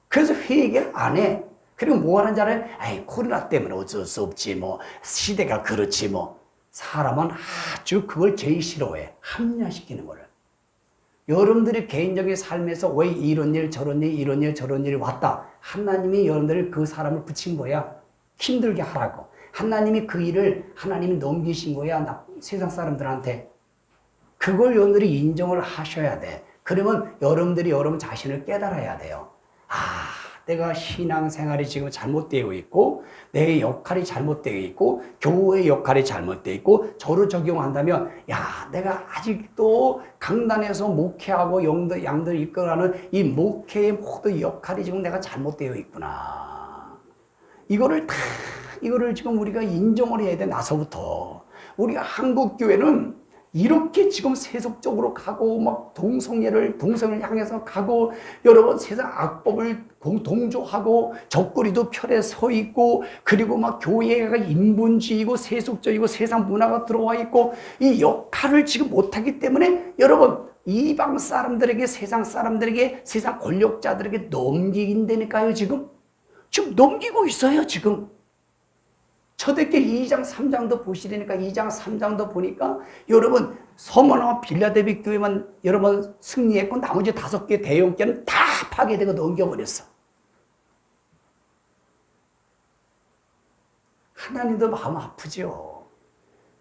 그래서 회개를 안 해. 그리고 뭐 하는 줄 알아요? 아이, 코로나 때문에 어쩔 수 없지, 뭐. 시대가 그렇지, 뭐. 사람은 아주 그걸 제일 싫어해. 합리화시키는 거를. 여러분들이 개인적인 삶에서 왜 이런 일, 저런 일, 이런 일, 저런 일이 왔다. 하나님이 여러분들을 그 사람을 붙인 거야. 힘들게 하라고. 하나님이 그 일을 하나님이 넘기신 거야. 세상 사람들한테. 그걸 여러분들이 인정을 하셔야 돼. 그러면 여러분들이 여러분 자신을 깨달아야 돼요. 내가 신앙생활이 지금 잘못되어 있고 내 역할이 잘못되어 있고 교회의 역할이 잘못되어 있고 저를 적용한다면 내가 아직도 강단에서 목회하고 양들 이끌어가는 이 목회의 모든 역할이 지금 내가 잘못되어 있구나. 이거를 지금 우리가 인정을 해야 돼. 나서부터 우리가 한국교회는 이렇게 지금 세속적으로 가고 막 동성애를 향해서 가고 여러분 세상 악법을 동조하고 적거리도 편에 서 있고 그리고 막 교회가 인본주의고 세속적이고 세상 문화가 들어와 있고 이 역할을 지금 못하기 때문에 여러분 이방 사람들에게 세상 사람들에게 세상 권력자들에게 넘기긴다니까요. 지금 넘기고 있어요. 지금 초대교회 2장 3장도 보시려니까 2장 3장도 보니까 여러분 서머나 빌라델비 교회만 여러분 승리했고 나머지 5개 대형 교회는 다 파괴되고 넘겨버렸어. 하나님도 마음 아프죠.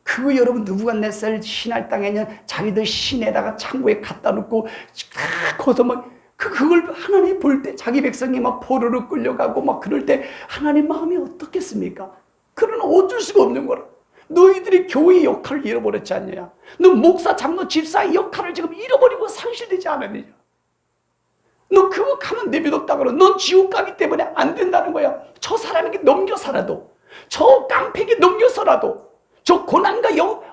그거 여러분 느부갓네살 신할 땅에는 자기들 신에다가 창고에 갖다 놓고 거기서 막 그걸 하나님 볼 때 자기 백성이 막 포로로 끌려가고 막 그럴 때 하나님 마음이 어떻겠습니까? 그러나 어쩔 수가 없는 거라. 너희들이 교회의 역할을 잃어버렸지 않느냐? 너 목사, 장로, 집사의 역할을 지금 잃어버리고 상실되지 않았느냐? 너 그거 가만 내비뒀다 그러. 넌 지옥 가기 때문에 안 된다는 거야. 저 사람에게 넘겨서라도, 저 깡패에게 넘겨서라도, 저 고난과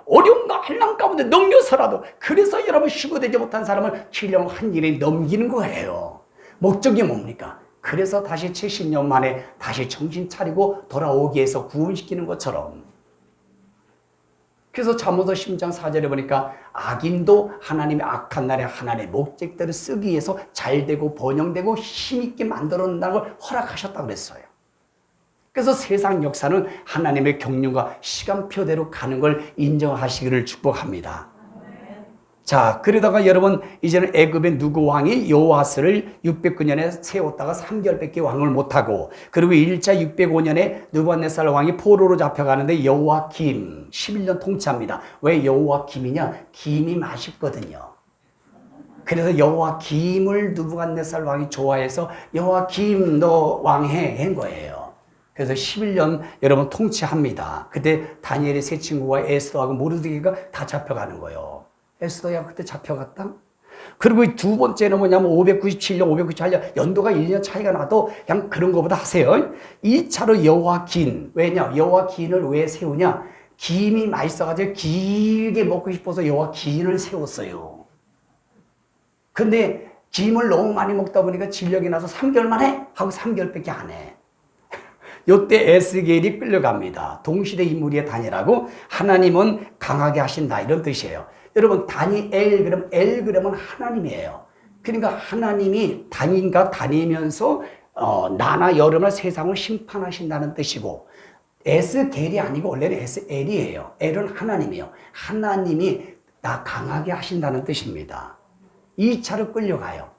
어려움과 한란 가운데 넘겨서라도, 그래서 여러분 휴거되지 못한 사람을 신령 한 일에 넘기는 거예요. 목적이 뭡니까? 그래서 다시 70년 만에 다시 정신 차리고 돌아오기 위해서 구원시키는 것처럼. 그래서 잠언서 10장 4절에 보니까 악인도 하나님의 악한 날에 하나님의 목적대로 쓰기 위해서 잘되고 번영되고 힘있게 만들어 놓는다는 걸 허락하셨다고 그랬어요. 그래서 세상 역사는 하나님의 경륜과 시간표대로 가는 걸 인정하시기를 축복합니다. 자, 그러다가 여러분 이제는 애굽의 누구 왕이 여호아스를 609년에 세웠다가 3개월밖에 왕을 못하고 그리고 1차 605년에 느부갓네살 왕이 포로로 잡혀가는데 여호와김 11년 통치합니다. 왜 여호와김이냐? 김이 맛있거든요. 그래서 여호와김을 느부갓네살 왕이 좋아해서 여호와김 너 왕해 한 거예요. 그래서 11년 여러분 통치합니다. 그때 다니엘의 세 친구와 에스더하고 모르드게가 다 잡혀가는 거예요. 에스더야 그때 잡혀갔다? 그리고 두 번째는 뭐냐면 597년 연도가 1년 차이가 나도 그냥 그런 거보다 하세요. 2차로 여호와긴. 왜냐? 여호와긴을 왜 세우냐? 김이 맛있어가지고 길게 먹고 싶어서 여호와긴을 세웠어요. 근데 김을 너무 많이 먹다 보니까 질력이 나서 3개월 만에 하고 3개월밖에 안 해. 요때 에스겔이 끌려갑니다. 동시대 인물이 다니라고 하나님은 강하게 하신다 이런 뜻이에요. 여러분 다니엘 그러면 엘 그러면 하나님이에요. 그러니까 하나님이 다니면서 나나 여러분의 세상을 심판하신다는 뜻이고 에스겔이 아니고 원래는 에스엘이에요. 엘은 하나님이에요. 하나님이 나 강하게 하신다는 뜻입니다. 2차로 끌려가요.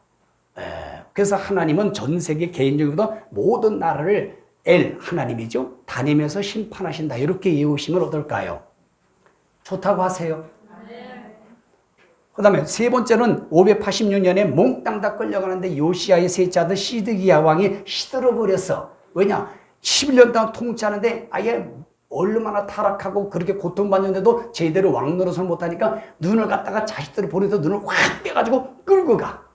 그래서 하나님은 전 세계 개인적으로 모든 나라를 엘 하나님이죠. 다니면서 심판하신다. 이렇게 이해하시면 어떨까요? 좋다고 하세요. 그 다음에 세 번째는 586년에 몽땅 다 끌려가는데 요시야의 셋째 아들 시드기야 왕이 시들어버렸어. 왜냐? 11년 동안 통치하는데 아예 얼마나 타락하고 그렇게 고통받는데도 제대로 왕 노릇을 못하니까 눈을 갖다가 자식들을 보내서 눈을 확 빼가지고 끌고 가.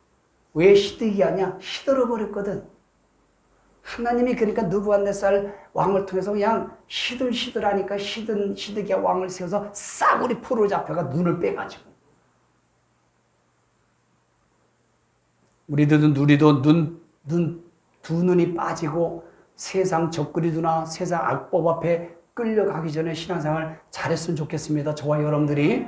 왜 시드기야냐? 시들어버렸거든. 하나님이 그러니까 느부갓네살 왕을 통해서 그냥 시들시들하니까 시드기야 왕을 세워서 싸구리 포로로 잡혀가 눈을 빼가지고. 우리도 두 눈이 빠지고 세상 적그리두나 세상 악법 앞에 끌려가기 전에 신앙생활 잘했으면 좋겠습니다. 저와 여러분들이.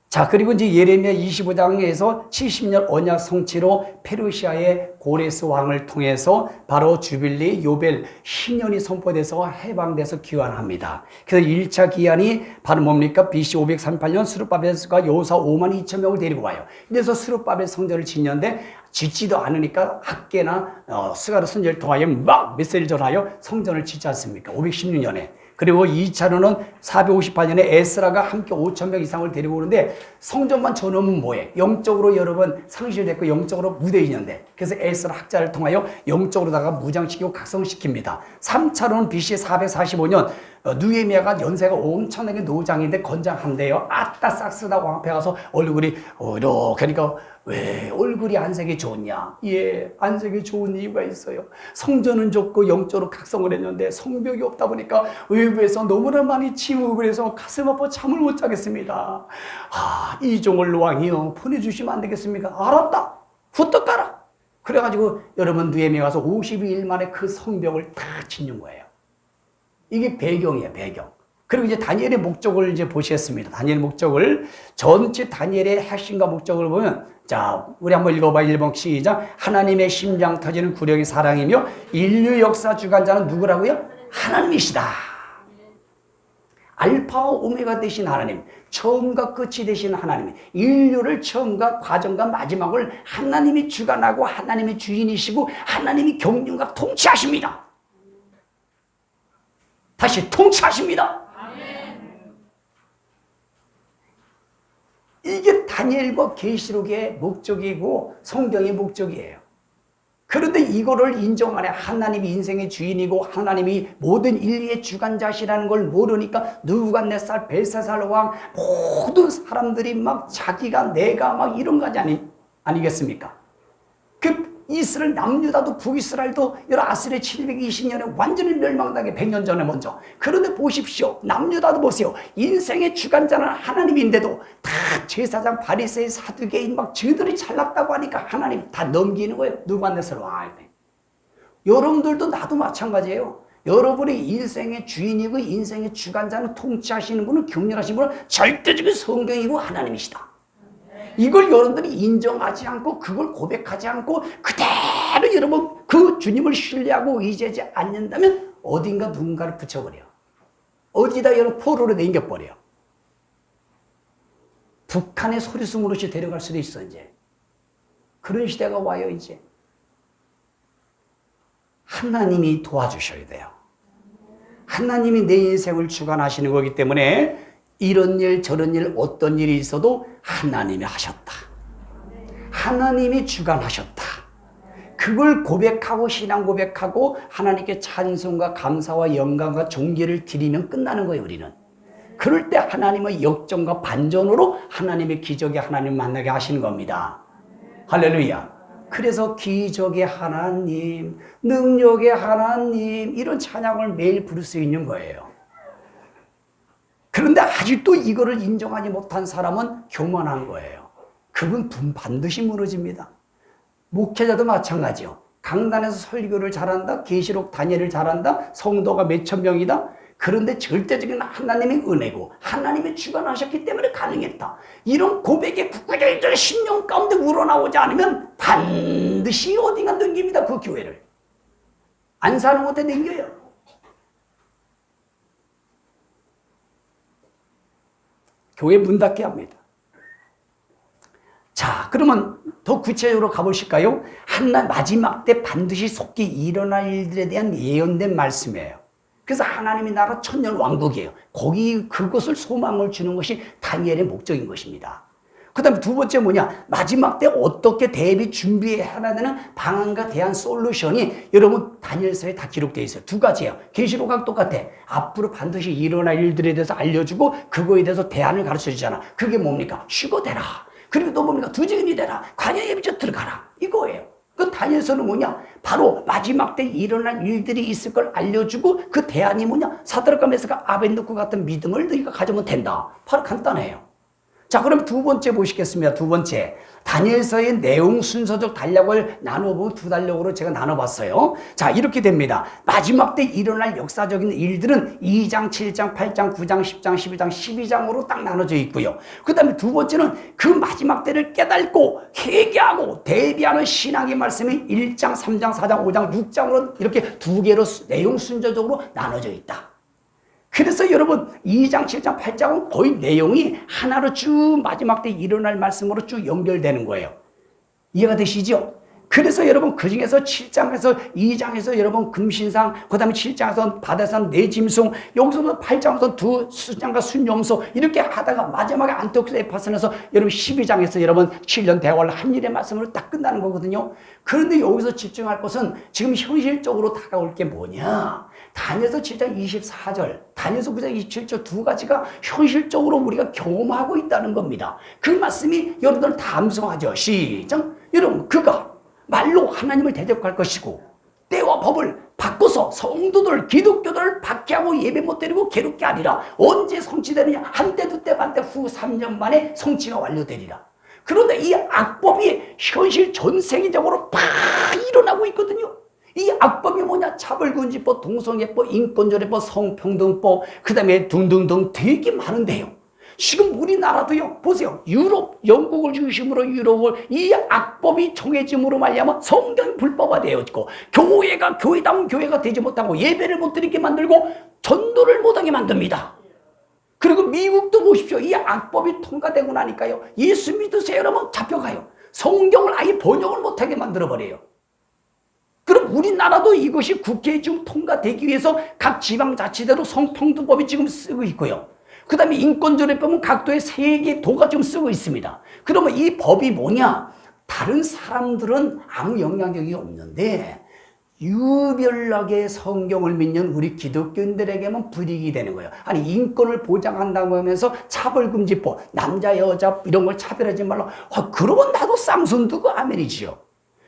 자, 그리고 이제 예레미야 25장에서 70년 언약 성취로 페르시아의 고레스 왕을 통해서 바로 주빌리, 요벨 10년이 선포돼서 해방돼서 귀환합니다. 그래서 1차 귀환이 바로 뭡니까? BC 538년 스룹바벨과 여호사 5만 2천 명을 데리고 와요. 그래서 스룹바벨 성전을 짓는데 짓지도 않으니까 학계나 스가랴 선지자를 통하여 막 메시지를 전하여 성전을 짓지 않습니까? 516년에. 그리고 2차로는 458년에 에스라가 함께 5,000명 이상을 데리고 오는데 성전만 저놈은 뭐해? 영적으로 여러분 상실됐고 영적으로 무대인인데 그래서 에스라 학자를 통하여 영적으로다가 무장시키고 각성시킵니다. 3차로는 BC 445년 느헤미야가 연세가 엄청나게 노장인데 건장한데요. 아따 싹스다 왕 앞에 가서 얼굴이 이렇게 그러니까 왜 얼굴이 안색이 좋냐? 예, 안색이 좋은 이유가 있어요. 성전은 좁고 영적으로 각성을 했는데 성벽이 없다 보니까 외부에서 너무나 많이 침묵을 그래서 가슴 아파 잠을 못 자겠습니다. 이 종을 왕이요 보내주시면 안 되겠습니까? 알았다. 후딱 가라. 그래가지고 여러분 느헤미야 가서 52일 만에 그 성벽을 다 짓는 거예요. 이게 배경이에요, 배경. 그리고 이제 다니엘의 목적을 이제 보시겠습니다. 다니엘 목적을 전체 다니엘의 핵심과 목적을 보면 자, 우리 한번 읽어봐. 1번 시작. 하나님의 심장 터지는 구력이 사랑이며 인류 역사 주관자는 누구라고요? 하나님이시다. 알파와 오메가 되신 하나님, 처음과 끝이 되신 하나님, 인류를 처음과 과정과 마지막을 하나님이 주관하고 하나님이 주인이시고 하나님이 경륜과 통치하십니다. 다시 통치하십니다. 이게 다니엘과 계시록의 목적이고 성경의 목적이에요. 그런데 이거를 인정 안 해. 하나님이 인생의 주인이고 하나님이 모든 인류의 주관자시라는 걸 모르니까 느부갓네살, 벨사살 왕 모든 사람들이 막 자기가 내가 막 이런 거 아니겠습니까? 그 이스라엘 남유다도 북이스라엘도 여러 아스레 720년에 완전히 멸망당해 100년 전에 먼저. 그런데 보십시오. 남유다도 보세요. 인생의 주관자는 하나님인데도 다 제사장 바리새인 사두개인 막 저들이 잘났다고 하니까 하나님 다 넘기는 거예요. 느부갓네살 왕한테. 여러분들도 나도 마찬가지예요. 여러분의 인생의 주인이고 인생의 주관자는 통치하시는 분은 격렬하신 분은 절대적인 성경이고 하나님이시다. 이걸 여러분들이 인정하지 않고 그걸 고백하지 않고 그대로 여러분 그 주님을 신뢰하고 의지하지 않는다면 어딘가 누군가를 붙여버려. 어디다 여러분 포로로 남겨버려. 북한의 소리수무릇이 데려갈 수도 있어 이제. 그런 시대가 와요 이제. 하나님이 도와주셔야 돼요. 하나님이 내 인생을 주관하시는 거기 때문에 이런 일 저런 일 어떤 일이 있어도 하나님이 하셨다. 하나님이 주관하셨다. 그걸 고백하고 신앙 고백하고 하나님께 찬송과 감사와 영광과 존귀를 드리면 끝나는 거예요 우리는. 그럴 때 하나님의 역전과 반전으로 하나님의 기적의 하나님 만나게 하시는 겁니다. 할렐루야. 그래서 기적의 하나님, 능력의 하나님 이런 찬양을 매일 부를 수 있는 거예요. 그런데 아직도 이거를 인정하지 못한 사람은 교만한 거예요. 그분 반드시 무너집니다. 목회자도 마찬가지요. 강단에서 설교를 잘한다, 계시록 다니엘을 잘한다, 성도가 몇천 명이다. 그런데 절대적인 하나님의 은혜고 하나님이 주관하셨기 때문에 가능했다. 이런 고백의 구구절절 신령 가운데 우러나오지 않으면 반드시 어딘가 넘깁니다. 그 교회를. 안 사는 곳에 넘겨요. 교회 문 닫게 합니다. 자, 그러면 더 구체적으로 가보실까요? 마지막 때 반드시 속히 일어날 일들에 대한 예언된 말씀이에요. 그래서 하나님의 나라 천년 왕국이에요. 그것을 소망을 주는 것이 다니엘의 목적인 것입니다. 그 다음에 두 번째 뭐냐? 마지막 때 어떻게 대비 준비해야 되는 방안과 대안 솔루션이 여러분 다니엘서에 다 기록되어 있어요. 두 가지예요. 계시록하고 똑같아. 앞으로 반드시 일어날 일들에 대해서 알려주고 그거에 대해서 대안을 가르쳐주잖아. 그게 뭡니까? 휴거되라. 그리고 또 뭡니까? 두 증인이 되라. 관여 예비죄 들어가라. 이거예요. 그 다니엘서는 뭐냐? 바로 마지막 때 일어날 일들이 있을 걸 알려주고 그 대안이 뭐냐? 사드락과 메삭과 아벤느고 같은 믿음을 너희가 가지면 된다. 바로 간단해요. 자, 그럼 두 번째 보시겠습니다. 두 번째. 다니엘서의 내용 순서적 단락을 나눠보고 두 단락으로 제가 나눠봤어요. 자, 이렇게 됩니다. 마지막 때 일어날 역사적인 일들은 2장, 7장, 8장, 9장, 10장, 11장, 12장으로 딱 나눠져 있고요. 그 다음에 두 번째는 그 마지막 때를 깨닫고 회개하고 대비하는 신앙의 말씀이 1장, 3장, 4장, 5장, 6장으로 이렇게 두 개로 내용 순서적으로 나눠져 있다. 그래서 여러분 2장, 7장, 8장은 거의 내용이 하나로 쭉 마지막 때 일어날 말씀으로 쭉 연결되는 거예요. 이해가 되시죠? 그래서 여러분 그 중에서 7장에서 2장에서 여러분 금신상, 그 다음에 7장에서 바다산 내짐승, 여기서부터 8장에서 두 수장과 순염소 이렇게 하다가 마지막에 안티오쿠스 에파선에서 여러분 12장에서 여러분 7년 대화를 한 일의 말씀으로 딱 끝나는 거거든요. 그런데 여기서 집중할 것은 지금 현실적으로 다가올 게 뭐냐? 다니엘서 7장 24절, 다니엘서 9장 27절 두 가지가 현실적으로 우리가 경험하고 있다는 겁니다. 그 말씀이 여러분들 다 암송하죠. 시작. 여러분 그가 말로 하나님을 대적할 것이고 때와 법을 바꿔서 성도들 기독교들을 박해하고 예배 못 드리고 괴롭게 하리라. 언제 성취되느냐? 한때 두때 반때 후 3년 만에 성취가 완료되리라. 그런데 이 악법이 현실 전 세계적으로 팍 일어나고 있거든요. 이 악법이 뭐냐? 차별금지법, 동성애법, 인권조례법, 성평등법, 그 다음에 등등등 되게 많은데요. 지금 우리나라도요. 보세요. 유럽, 영국을 중심으로 유럽을 이 악법이 정해짐으로 말미암아 성경이 불법화되어지고 교회가 교회다운 교회가 되지 못하고 예배를 못 드리게 만들고 전도를 못하게 만듭니다. 그리고 미국도 보십시오. 이 악법이 통과되고 나니까요. 예수 믿으세요. 여러분 잡혀가요. 성경을 아예 번역을 못하게 만들어버려요. 그럼 우리나라도 이것이 국회에 지금 통과되기 위해서 각 지방자치대로 성평등법이 지금 쓰고 있고요. 그 다음에 인권조례법은 각도의 3개 도가 지금 쓰고 있습니다. 그러면 이 법이 뭐냐? 다른 사람들은 아무 영향력이 없는데 유별나게 성경을 믿는 우리 기독교인들에게만 불이익이 되는 거예요. 아니 인권을 보장한다고 하면서 차별금지법, 남자 여자 이런 걸 차별하지 말라. 그러면 나도 쌍손 두고 아멘이지요.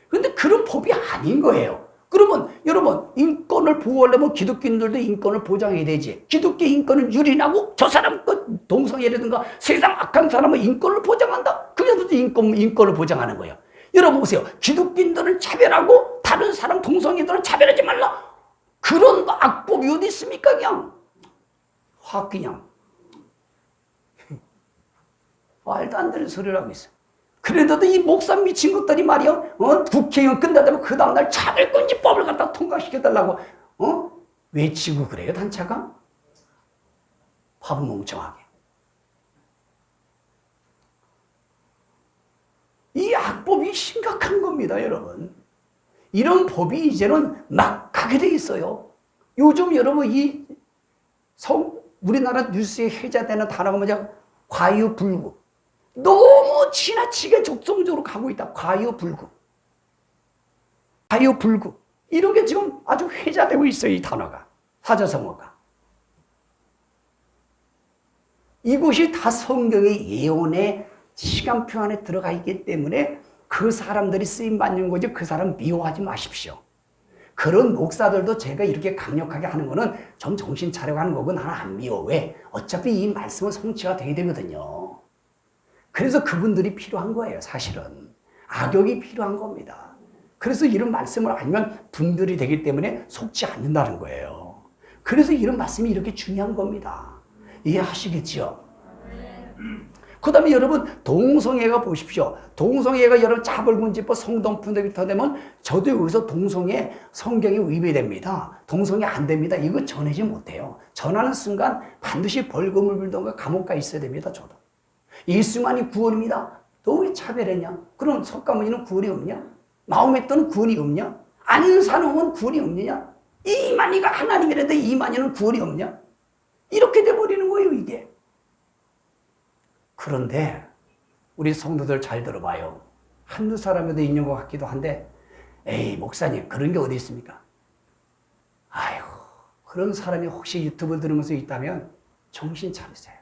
그런데 그런 법이 아닌 거예요. 그러면 여러분 인권을 보호하려면 기독교인들도 인권을 보장해야 되지. 기독교 인권을 유린하고 저 사람 동성애라든가 세상 악한 사람은 인권을 보장한다. 그게 무슨 인권을 보장하는 거예요. 여러분 보세요. 기독교인들은 차별하고 다른 사람 동성애들은 차별하지 말라. 그런 악법이 어디 있습니까? 그냥 확 그냥 말도 안 되는 소리를 하고 있어요. 그래도 이 목사 미친 것들이 말이야, 국회의원 끝나자면 그 다음날 차별금지법을 갖다 통과시켜달라고, 외치고 그래요, 단체가? 바보 멍청하게. 이 악법이 심각한 겁니다, 여러분. 이런 법이 이제는 막하게 돼 있어요. 요즘 여러분 우리나라 뉴스에 회자되는 단어가 뭐냐? 과유불급. 너무 지나치게 적성적으로 가고 있다. 과유불급. 과유불급. 이런 게 지금 아주 회자되고 있어요. 이 단어가. 사자성어가. 이것이 다 성경의 예언의 시간표 안에 들어가 있기 때문에 그 사람들이 쓰임받는 거지 그 사람 미워하지 마십시오. 그런 목사들도 제가 이렇게 강력하게 하는 거는 좀 정신 차려고 하는 거고 나는 안 미워. 왜? 어차피 이 말씀은 성취가 되게 되거든요. 그래서 그분들이 필요한 거예요, 사실은. 악역이 필요한 겁니다. 그래서 이런 말씀을 알면 분들이 되기 때문에 속지 않는다는 거예요. 그래서 이런 말씀이 이렇게 중요한 겁니다. 이해하시겠죠? 그 다음에 여러분, 동성애가 보십시오. 동성애가 여러분 차별금지법 성동풍대부터 되면 저도 여기서 동성애 성경에 위배됩니다. 동성애 안 됩니다. 이거 전하지 못해요. 전하는 순간 반드시 벌금을 물던가 감옥 가 있어야 됩니다, 저도. 예수만이 구원입니다. 너 왜 차별했냐? 그럼 석가모니는 구원이 없냐? 마호메트는 구원이 없냐? 안산홍은 구원이 없느냐? 이만희가 하나님이라는데 이만희는 구원이 없냐? 이렇게 돼버리는 거예요, 이게. 그런데 우리 성도들 잘 들어봐요. 한두 사람에도 있는 것 같기도 한데 에이 목사님 그런 게 어디 있습니까? 아이고 그런 사람이 혹시 유튜브 들으면서 있다면 정신 차리세요.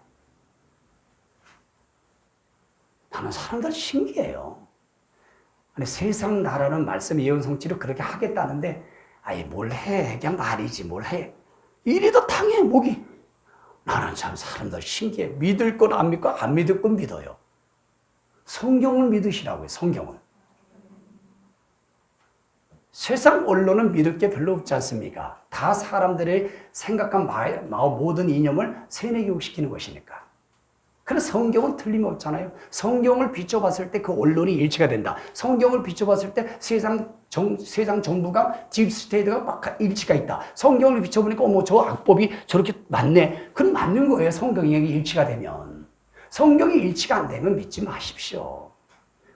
나는 사람들 신기해요. 아니 세상 나라는 말씀 예언 성취를 그렇게 하겠다는데 아예 뭘 해. 그냥 말이지 뭘 해. 이래도 당해 목이. 나는 참 사람들 신기해. 믿을 건 안 믿고 안 믿을 건 믿어요. 성경을 믿으시라고요. 성경을. 세상 언론은 믿을 게 별로 없지 않습니까? 다 사람들의 생각한 모든 이념을 세뇌교육시키는 것이니까. 그래서 성경은 틀림없잖아요. 성경을 비춰봤을 때 그 언론이 일치가 된다. 성경을 비춰봤을 때 세상 정부가 딥스테이트가 막 일치가 있다. 성경을 비춰보니까 어머 저 악법이 저렇게 맞네. 그럼 맞는 거예요. 성경이 일치가 되면. 성경이 일치가 안 되면 믿지 마십시오.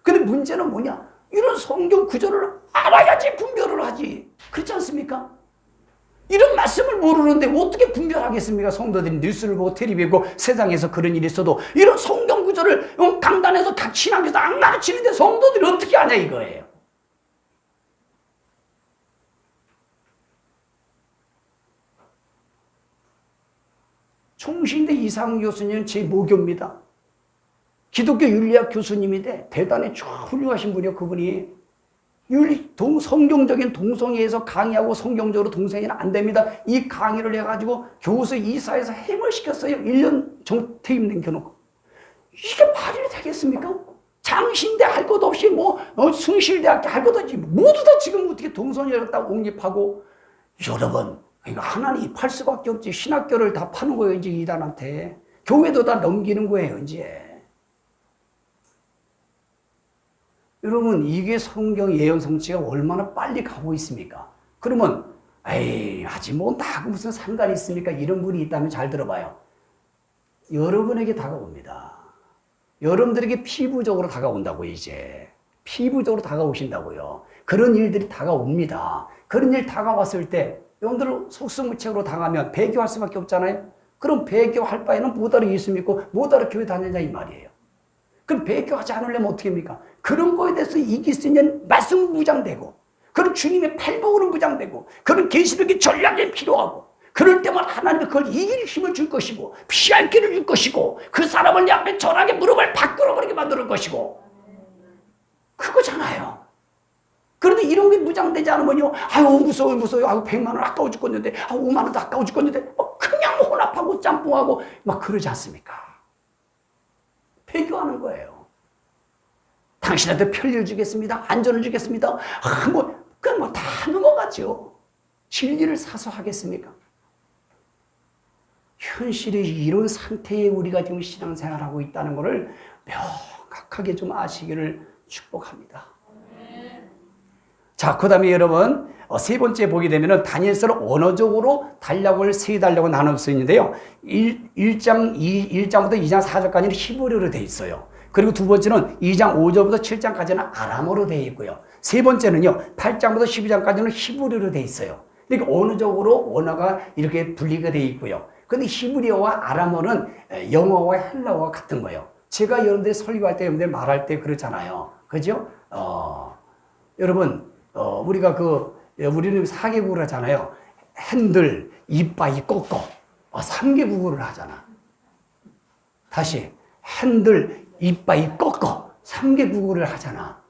근데 문제는 뭐냐? 이런 성경 구절을 알아야지 분별을 하지. 그렇지 않습니까? 이런 말씀을 모르는데 어떻게 분별하겠습니까? 성도들이 뉴스를 보고 텔레비를 보고 세상에서 그런 일이 있어도 이런 성경 구절을 강단에서 각 신학에서 안 가르치는데 성도들이 어떻게 하냐 이거예요. 총신대 이상훈 교수님은 제 모교입니다. 기독교 윤리학 교수님인데 대단히 훌륭하신 분이요. 그분이 성경적인 동성애에서 강의하고 성경적으로 동성애는 안 됩니다. 이 강의를 해가지고 교수 이사에서 해임을 시켰어요. 1년 퇴임 남겨놓고. 이게 말이 되겠습니까? 장신대 할 것 없이 숭실대학교 할 것 없이 모두 다 지금 어떻게 동성애를 딱 옹립하고. 여러분, 이거 하나님 팔 수밖에 없지. 신학교를 다 파는 거예요, 이제 이단한테. 교회도 다 넘기는 거예요, 이제. 여러분, 이게 성경 예언 성취가 얼마나 빨리 가고 있습니까? 그러면 에이, 하지 나하고 무슨 상관이 있습니까? 이런 분이 있다면 잘 들어봐요. 여러분에게 다가옵니다. 여러분들에게 피부적으로 다가온다고 이제. 피부적으로 다가오신다고요. 그런 일들이 다가옵니다. 그런 일 다가왔을 때 여러분들 속수무책으로 당하면 배교할 수밖에 없잖아요. 그럼 배교할 바에는 뭐하러 예수 믿고 뭐하러 교회 다니냐 이 말이에요. 그럼 배교하지 않으려면 어떻게 합니까? 그런 거에 대해서 이길 수 있는 말씀은 무장되고, 그런 주님의 팔복으로 무장되고, 그런 계시록의 전략이 필요하고, 그럴 때만 하나님이 그걸 이길 힘을 줄 것이고, 피할 길을 줄 것이고, 그 사람을 내 앞에 전하게 무릎을 바꾸어 버리게 만들 것이고, 그거잖아요. 그런데 이런 게 무장되지 않으면요, 아유 무서워요, 아유 100만 원 아까워 죽겠는데, 아유 5만 원도 아까워 죽겠는데, 그냥 혼합하고 짬뽕하고 막 그러지 않습니까? 배교하는 거예요. 당신한테 편리를 주겠습니다. 안전을 주겠습니다. 그냥 다 넘어가죠. 진리를 사서 하겠습니까? 현실이 이런 상태에 우리가 지금 신앙생활하고 있다는 것을 명확하게 좀 아시기를 축복합니다. 자, 그 다음에 여러분, 세 번째 보게 되면은 다니엘서를 언어적으로 단락을 세 단락으로 나눌 수 있는데요. 1장부터 2장 4절까지는 히브리어로 되어 있어요. 그리고 두 번째는 2장 5절부터 7장까지는 아람어로 되어 있고요. 세 번째는요, 8장부터 12장까지는 히브리어로 되어 있어요. 그러니까 언어적으로 언어가 이렇게 분리가 되어 있고요. 근데 히브리어와 아람어는 영어와 헬라어와 같은 거예요. 제가 여러분들 설교할 때, 여러분들 말할 때 그렇잖아요. 그죠? 여러분, 우리가 우리는 4개국을 하잖아요. 핸들, 이빠이, 꼬꼬. 3개국을 하잖아. 다시. 핸들, 이빠이, 꼬꼬. 3개국을 하잖아.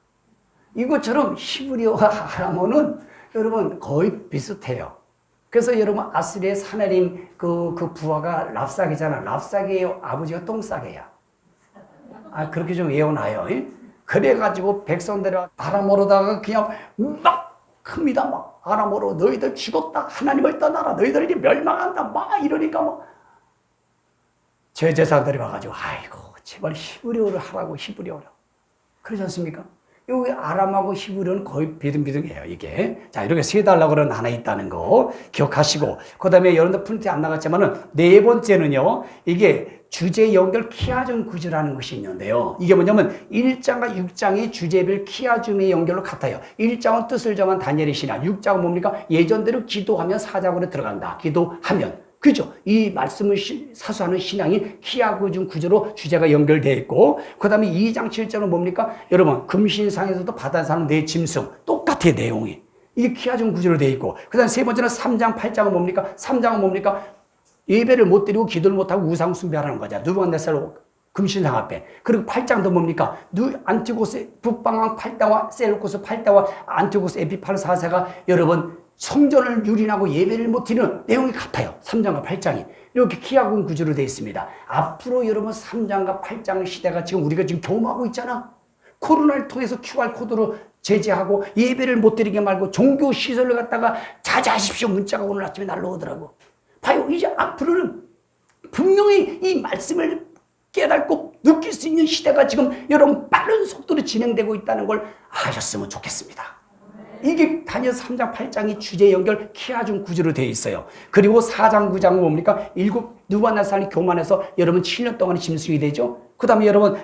이것처럼 히브리어와 아람어는 여러분 거의 비슷해요. 그래서 여러분 아스리의 사내림 그 부하가 랍사게잖아. 랍사게의 아버지가 똥싸게야. 그렇게 좀 외워놔요. 그래가지고 백성들이 아람어로다가 그냥 막 큽니다. 막 아람어로 너희들 죽었다. 하나님을 떠나라. 너희들이 멸망한다. 막 이러니까 제사장들이 와가지고 아이고 제발 히브리어를 하라고 히브리어를. 그러지 않습니까? 여기 아람하고 히브리어는 거의 비등비등해요, 이게. 자, 이렇게 세 단락으로는 하나 있다는 거 기억하시고, 그 다음에 여러분들 프린트에 안 나갔지만은 네 번째는요, 이게 주제 연결 키아즘 구조라는 것이 있는데요. 이게 뭐냐면 1장과 6장의 주제별 키아즘의 연결로 같아요. 1장은 뜻을 정한 다니엘의 신앙, 6장은 뭡니까? 예전대로 기도하면 4장으로 들어간다. 기도하면. 그죠? 이 말씀을 사수하는 신앙이 키아즘 구조로 주제가 연결되어 있고, 그 다음에 2장 7장은 뭡니까? 여러분, 금신상에서도 받아 사는 내 짐승. 똑같아요, 내용이. 이게 키아즘 구조로 되어 있고, 그 다음에 세 번째는 3장 8장은 뭡니까? 3장은 뭡니까? 예배를 못 드리고 기도를 못하고 우상 숭배하라는 거죠. 누부갓네살 금신상 앞에. 그리고 8장도 뭡니까? 안티고스 북방왕 8대와 셀루코스 8대와 안티고스 에피파르 4세가 여러분 성전을 유린하고 예배를 못 드리는 내용이 같아요. 3장과 8장이. 이렇게 키아금 구조로 되어 있습니다. 앞으로 여러분 3장과 8장 시대가 우리가 지금 경험하고 있잖아. 코로나를 통해서 QR코드로 제재하고 예배를 못 드리게 말고 종교 시설을 갖다가 자제하십시오. 문자가 오늘 아침에 날라오더라고. 봐요. 이제 앞으로는 분명히 이 말씀을 깨닫고 느낄 수 있는 시대가 지금 여러분 빠른 속도로 진행되고 있다는 걸 아셨으면 좋겠습니다. 이게 다니엘 3장 8장이 주제 연결 키아즘 구조로 되어 있어요. 그리고 4장 9장은 뭡니까? 누부갓네살이 교만해서 여러분 7년 동안 짐승이 되죠. 그 다음에 여러분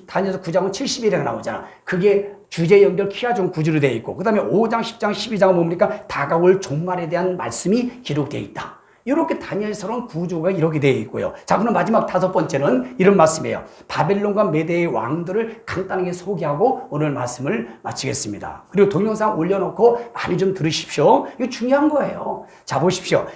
다니엘 9장은 70일에 나오잖아. 그게 주제 연결 키아종 구조로 되어 있고 그 다음에 5장, 10장, 12장은 뭡니까? 다가올 종말에 대한 말씀이 기록되어 있다. 이렇게 다니엘서는 구조가 이렇게 되어 있고요. 자, 그럼 마지막 5번째는 이런 말씀이에요. 바벨론과 메대의 왕들을 간단하게 소개하고 오늘 말씀을 마치겠습니다. 그리고 동영상 올려놓고 많이 좀 들으십시오. 이거 중요한 거예요. 자, 보십시오.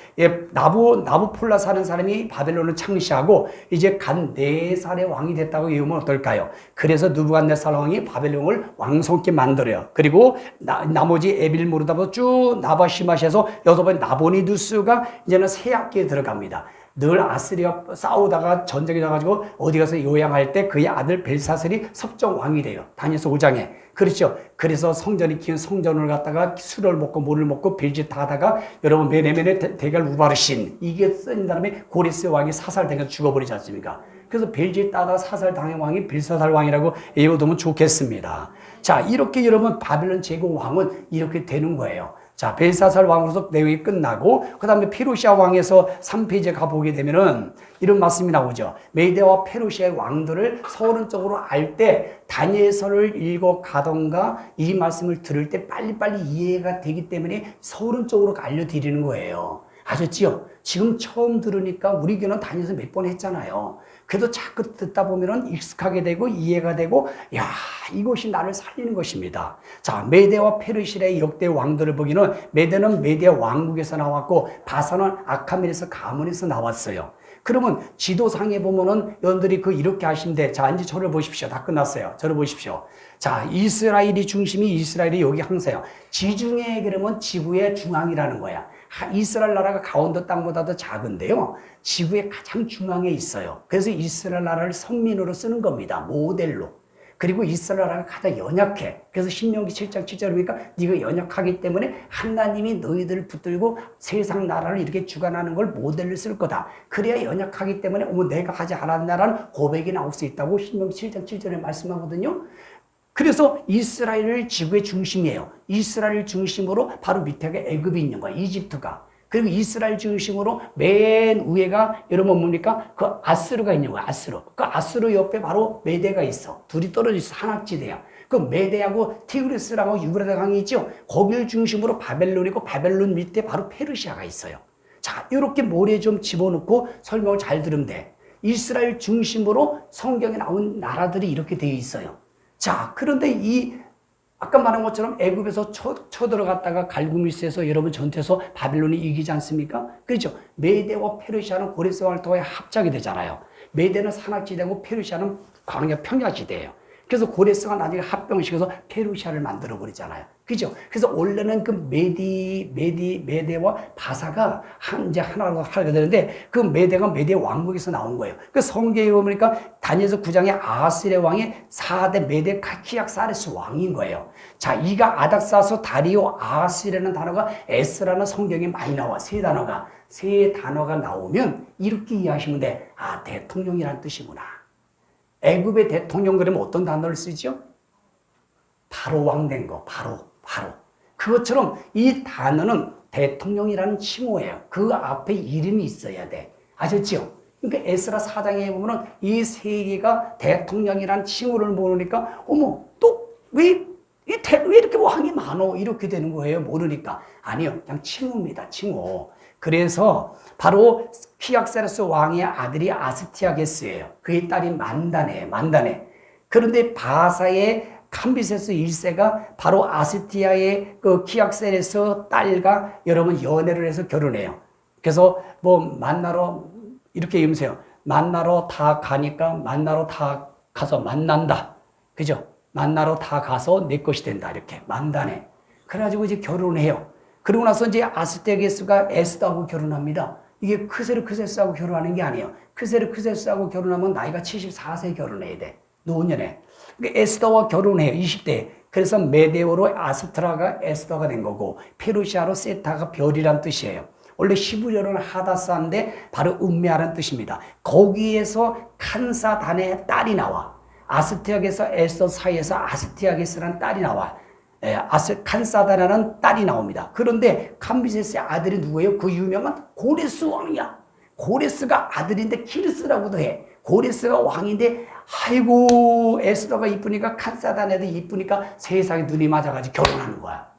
나부폴라스 하는 사람이 바벨론을 창시하고 이제 간 4살의 왕이 됐다고 얘기하면 어떨까요? 그래서 느부갓네살 왕이 바벨론을 왕성케 만들어요. 그리고 나머지 에빌모르다부터 쭉 나바시마시에서 6번 나보니두스가 이제는 새 학기에 들어갑니다. 늘 아스리아 싸우다가 전쟁이 나가지고 어디 가서 요양할 때 그의 아들 벨사슬이 섭정왕이 돼요. 다니엘서 5장에. 그렇죠. 그래서 성전이 키운 성전을 갖다가 술을 먹고 물을 먹고 빌짓 하다가 여러분 메네멘의 대결 우바르신 이게 쓴 다음에 고레스 왕이 사살당해서 죽어버리지 않습니까? 그래서 벨짓 따다가 사살당한 왕이 벨사살 왕이라고 외워두면 좋겠습니다. 자, 이렇게 여러분 바벨론 제국 왕은 이렇게 되는 거예요. 자, 벨사살 왕으로서 내용이 끝나고 그 다음에 페르시아 왕에서 3페이지에 가보게 되면은 이런 말씀이 나오죠. 메대와 페르시아의 왕들을 서론적으로 알 때 다니엘서를 읽어 가던가 이 말씀을 들을 때 빨리빨리 이해가 되기 때문에 서론적으로 알려드리는 거예요. 아셨지요? 지금 처음 들으니까 우리 교회는 다니엘서 몇 번 했잖아요. 그래도 자꾸 듣다 보면은 익숙하게 되고 이해가 되고, 야, 이것이 나를 살리는 것입니다. 자, 메대와 페르시아의 역대 왕들을 보기는 메대는 메대 왕국에서 나왔고 바사는 아카멘에서 가문에서 나왔어요. 그러면 지도상에 보면은 여러분들이 이렇게 하시면 돼. 자, 이제 저를 보십시오. 다 끝났어요. 저를 보십시오. 자, 이스라엘이 중심이 이스라엘이 여기 항서요. 지중해 그러면 지구의 중앙이라는 거야. 이스라엘 나라가 강원도 땅보다도 작은데요. 지구의 가장 중앙에 있어요. 그래서 이스라엘 나라를 선민으로 쓰는 겁니다. 모델로. 그리고 이스라엘 나라가 가장 연약해. 그래서 신명기 7장 7절에 보니까 네가 연약하기 때문에 하나님이 너희들을 붙들고 세상 나라를 이렇게 주관하는 걸 모델로 쓸 거다. 그래야 연약하기 때문에 내가 하지 않았는 나라는 고백이 나올 수 있다고 신명기 7장 7절에 말씀하거든요. 그래서 이스라엘을 지구의 중심이에요. 이스라엘 중심으로 바로 밑에가 애굽이 있는 거야. 이집트가. 그리고 이스라엘 중심으로 맨 위에가 여러분 뭡니까? 그 아스르가 있는 거야. 아스르. 그 아스르 옆에 바로 메대가 있어. 둘이 떨어져 있어. 산악지대야. 그 메대하고 티그리스라고 유브라데 강이 있죠. 거기를 중심으로 바벨론이고 바벨론 밑에 바로 페르시아가 있어요. 자, 이렇게 모래 좀 집어넣고 설명을 잘 들으면 돼. 이스라엘 중심으로 성경에 나온 나라들이 이렇게 되어 있어요. 자, 그런데 아까 말한 것처럼 애굽에서 쳐들어갔다가 갈구미스에서 여러분 전투에서 바벨론이 이기지 않습니까? 그렇죠. 메대와 페르시아는 고레스 왕을 통해 합작이 되잖아요. 메대는 산악지대고 페르시아는 광야 평야지대예요. 그래서 고레스가 나중에 합병시켜서 페르시아를 만들어 버리잖아요. 그죠? 그래서 원래는 그 메대와 바사가 이제 하나로 하게 되는데 그 메대가 메대 왕국에서 나온 거예요. 그 성경에 보니까 다니엘서 9장에 아하스의 왕이 4대 메대 카키약사레스 왕인 거예요. 자, 이가 아닥사스 다리오 아하스라는 단어가 에스라는 성경에 많이 나와. 세 단어가 나오면 이렇게 이해하시면 돼. 아, 대통령이란 뜻이구나. 애굽의 대통령 그러면 어떤 단어를 쓰죠? 바로 왕 된 거, 바로. 그것처럼 이 단어는 대통령이라는 칭호예요. 그 앞에 이름이 있어야 돼. 아셨죠? 그러니까 에스라 4장에 보면은 이 세 개가 대통령이라는 칭호를 모르니까, 왜 이렇게 왕이 많어? 이렇게 되는 거예요. 모르니까. 아니요. 그냥 칭호입니다. 칭호. 그래서 바로 키약세레스 왕의 아들이 아스티아게스예요. 그의 딸이 만다네. 그런데 바사의 캄비세스 1세가 바로 아스티아의 그 키약세레스 딸과 여러분 연애를 해서 결혼해요. 그래서 만나러 이렇게 읽으세요. 만나러 다 가니까 만나러 다 가서 만난다. 그죠? 만나러 다 가서 내 것이 된다. 이렇게 만다네. 그래가지고 이제 결혼해요. 그러고 나서 이제 아스티아게스가 에스더하고 결혼합니다. 이게 크세르크세스하고 결혼하는 게 아니에요. 크세르크세스하고 결혼하면 나이가 74세에 결혼해야 돼. 노년에. 그러니까 에스더와 결혼해요. 20대. 그래서 메데오로 아스트라가 에스더가 된 거고 페르시아로 세타가 별이란 뜻이에요. 원래 히브리어로는 하다사인데 바로 음메라는 뜻입니다. 거기에서 칸사단의 딸이 나와. 아스티아게스 에스더 사이에서 아스티아게스라는 딸이 나와. 칸사다라는 딸이 나옵니다. 그런데 캄비세스의 아들이 누구예요? 그 유명한 고레스 왕이야. 고레스가 아들인데 키르스라고도 해. 고레스가 왕인데 아이고 에스더가 이쁘니까 칸사단 애도 이쁘니까 세상에 눈이 맞아가지고 결혼하는 거야.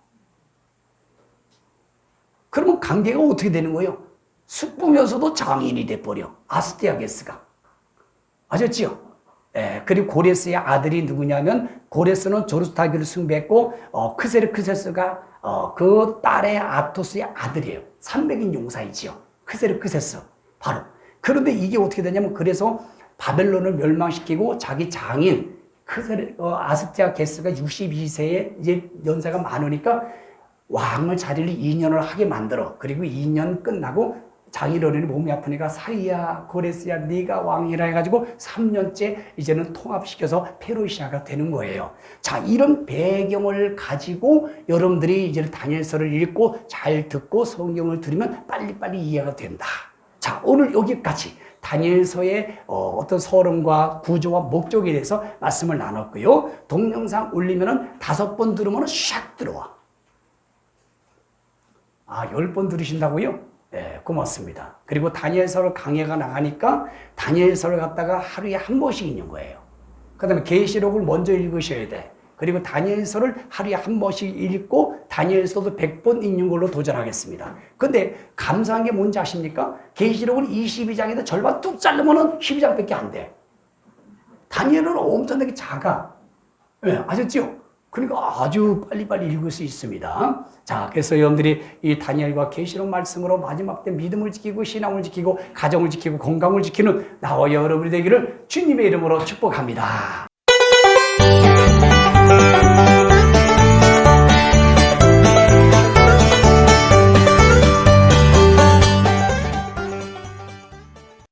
그러면 관계가 어떻게 되는 거예요? 숙부면서도 장인이 돼버려. 아스티아게스가. 아셨지요? 예, 그리고 고레스의 아들이 누구냐면 고레스는 조르스타기를 숭배했고 크세르크세스가 그 딸의 아토스의 아들이에요. 300인 용사이지요. 크세르크세스 바로. 그런데 이게 어떻게 되냐면 그래서 바벨론을 멸망시키고 자기 장인 아스티아게스가 62세에 이제 연세가 많으니까 왕을 자리를 2년을 하게 만들어. 그리고 2년 끝나고 자기 어른이 몸이 아프니까 사이야 고레스야 네가 왕이라 해가지고 3년째 이제는 통합시켜서 페르시아가 되는 거예요. 자, 이런 배경을 가지고 여러분들이 이제 다니엘서를 읽고 잘 듣고 성경을 들으면 빨리빨리 이해가 된다. 자, 오늘 여기까지 다니엘서의 어떤 서론과 구조와 목적에 대해서 말씀을 나눴고요. 동영상 올리면은 5번 들으면 샥 들어와. 10번 들으신다고요? 네, 고맙습니다. 그리고 다니엘서를 강해가 나가니까 다니엘서를 갖다가 하루에 한 번씩 읽는 거예요. 그 다음에 계시록을 먼저 읽으셔야 돼. 그리고 다니엘서를 하루에 한 번씩 읽고 다니엘서도 100번 읽는 걸로 도전하겠습니다. 근데 감사한 게 뭔지 아십니까? 계시록을 22장에다 절반 뚝 자르면 12장밖에 안 돼. 다니엘은 엄청나게 작아. 네, 아셨죠? 그러니까 아주 빨리빨리 읽을 수 있습니다. 자, 그래서 여러분들이 이 다니엘과 계시록 말씀으로 마지막 때 믿음을 지키고 신앙을 지키고 가정을 지키고 건강을 지키는 나와 여러분이 되기를 주님의 이름으로 축복합니다.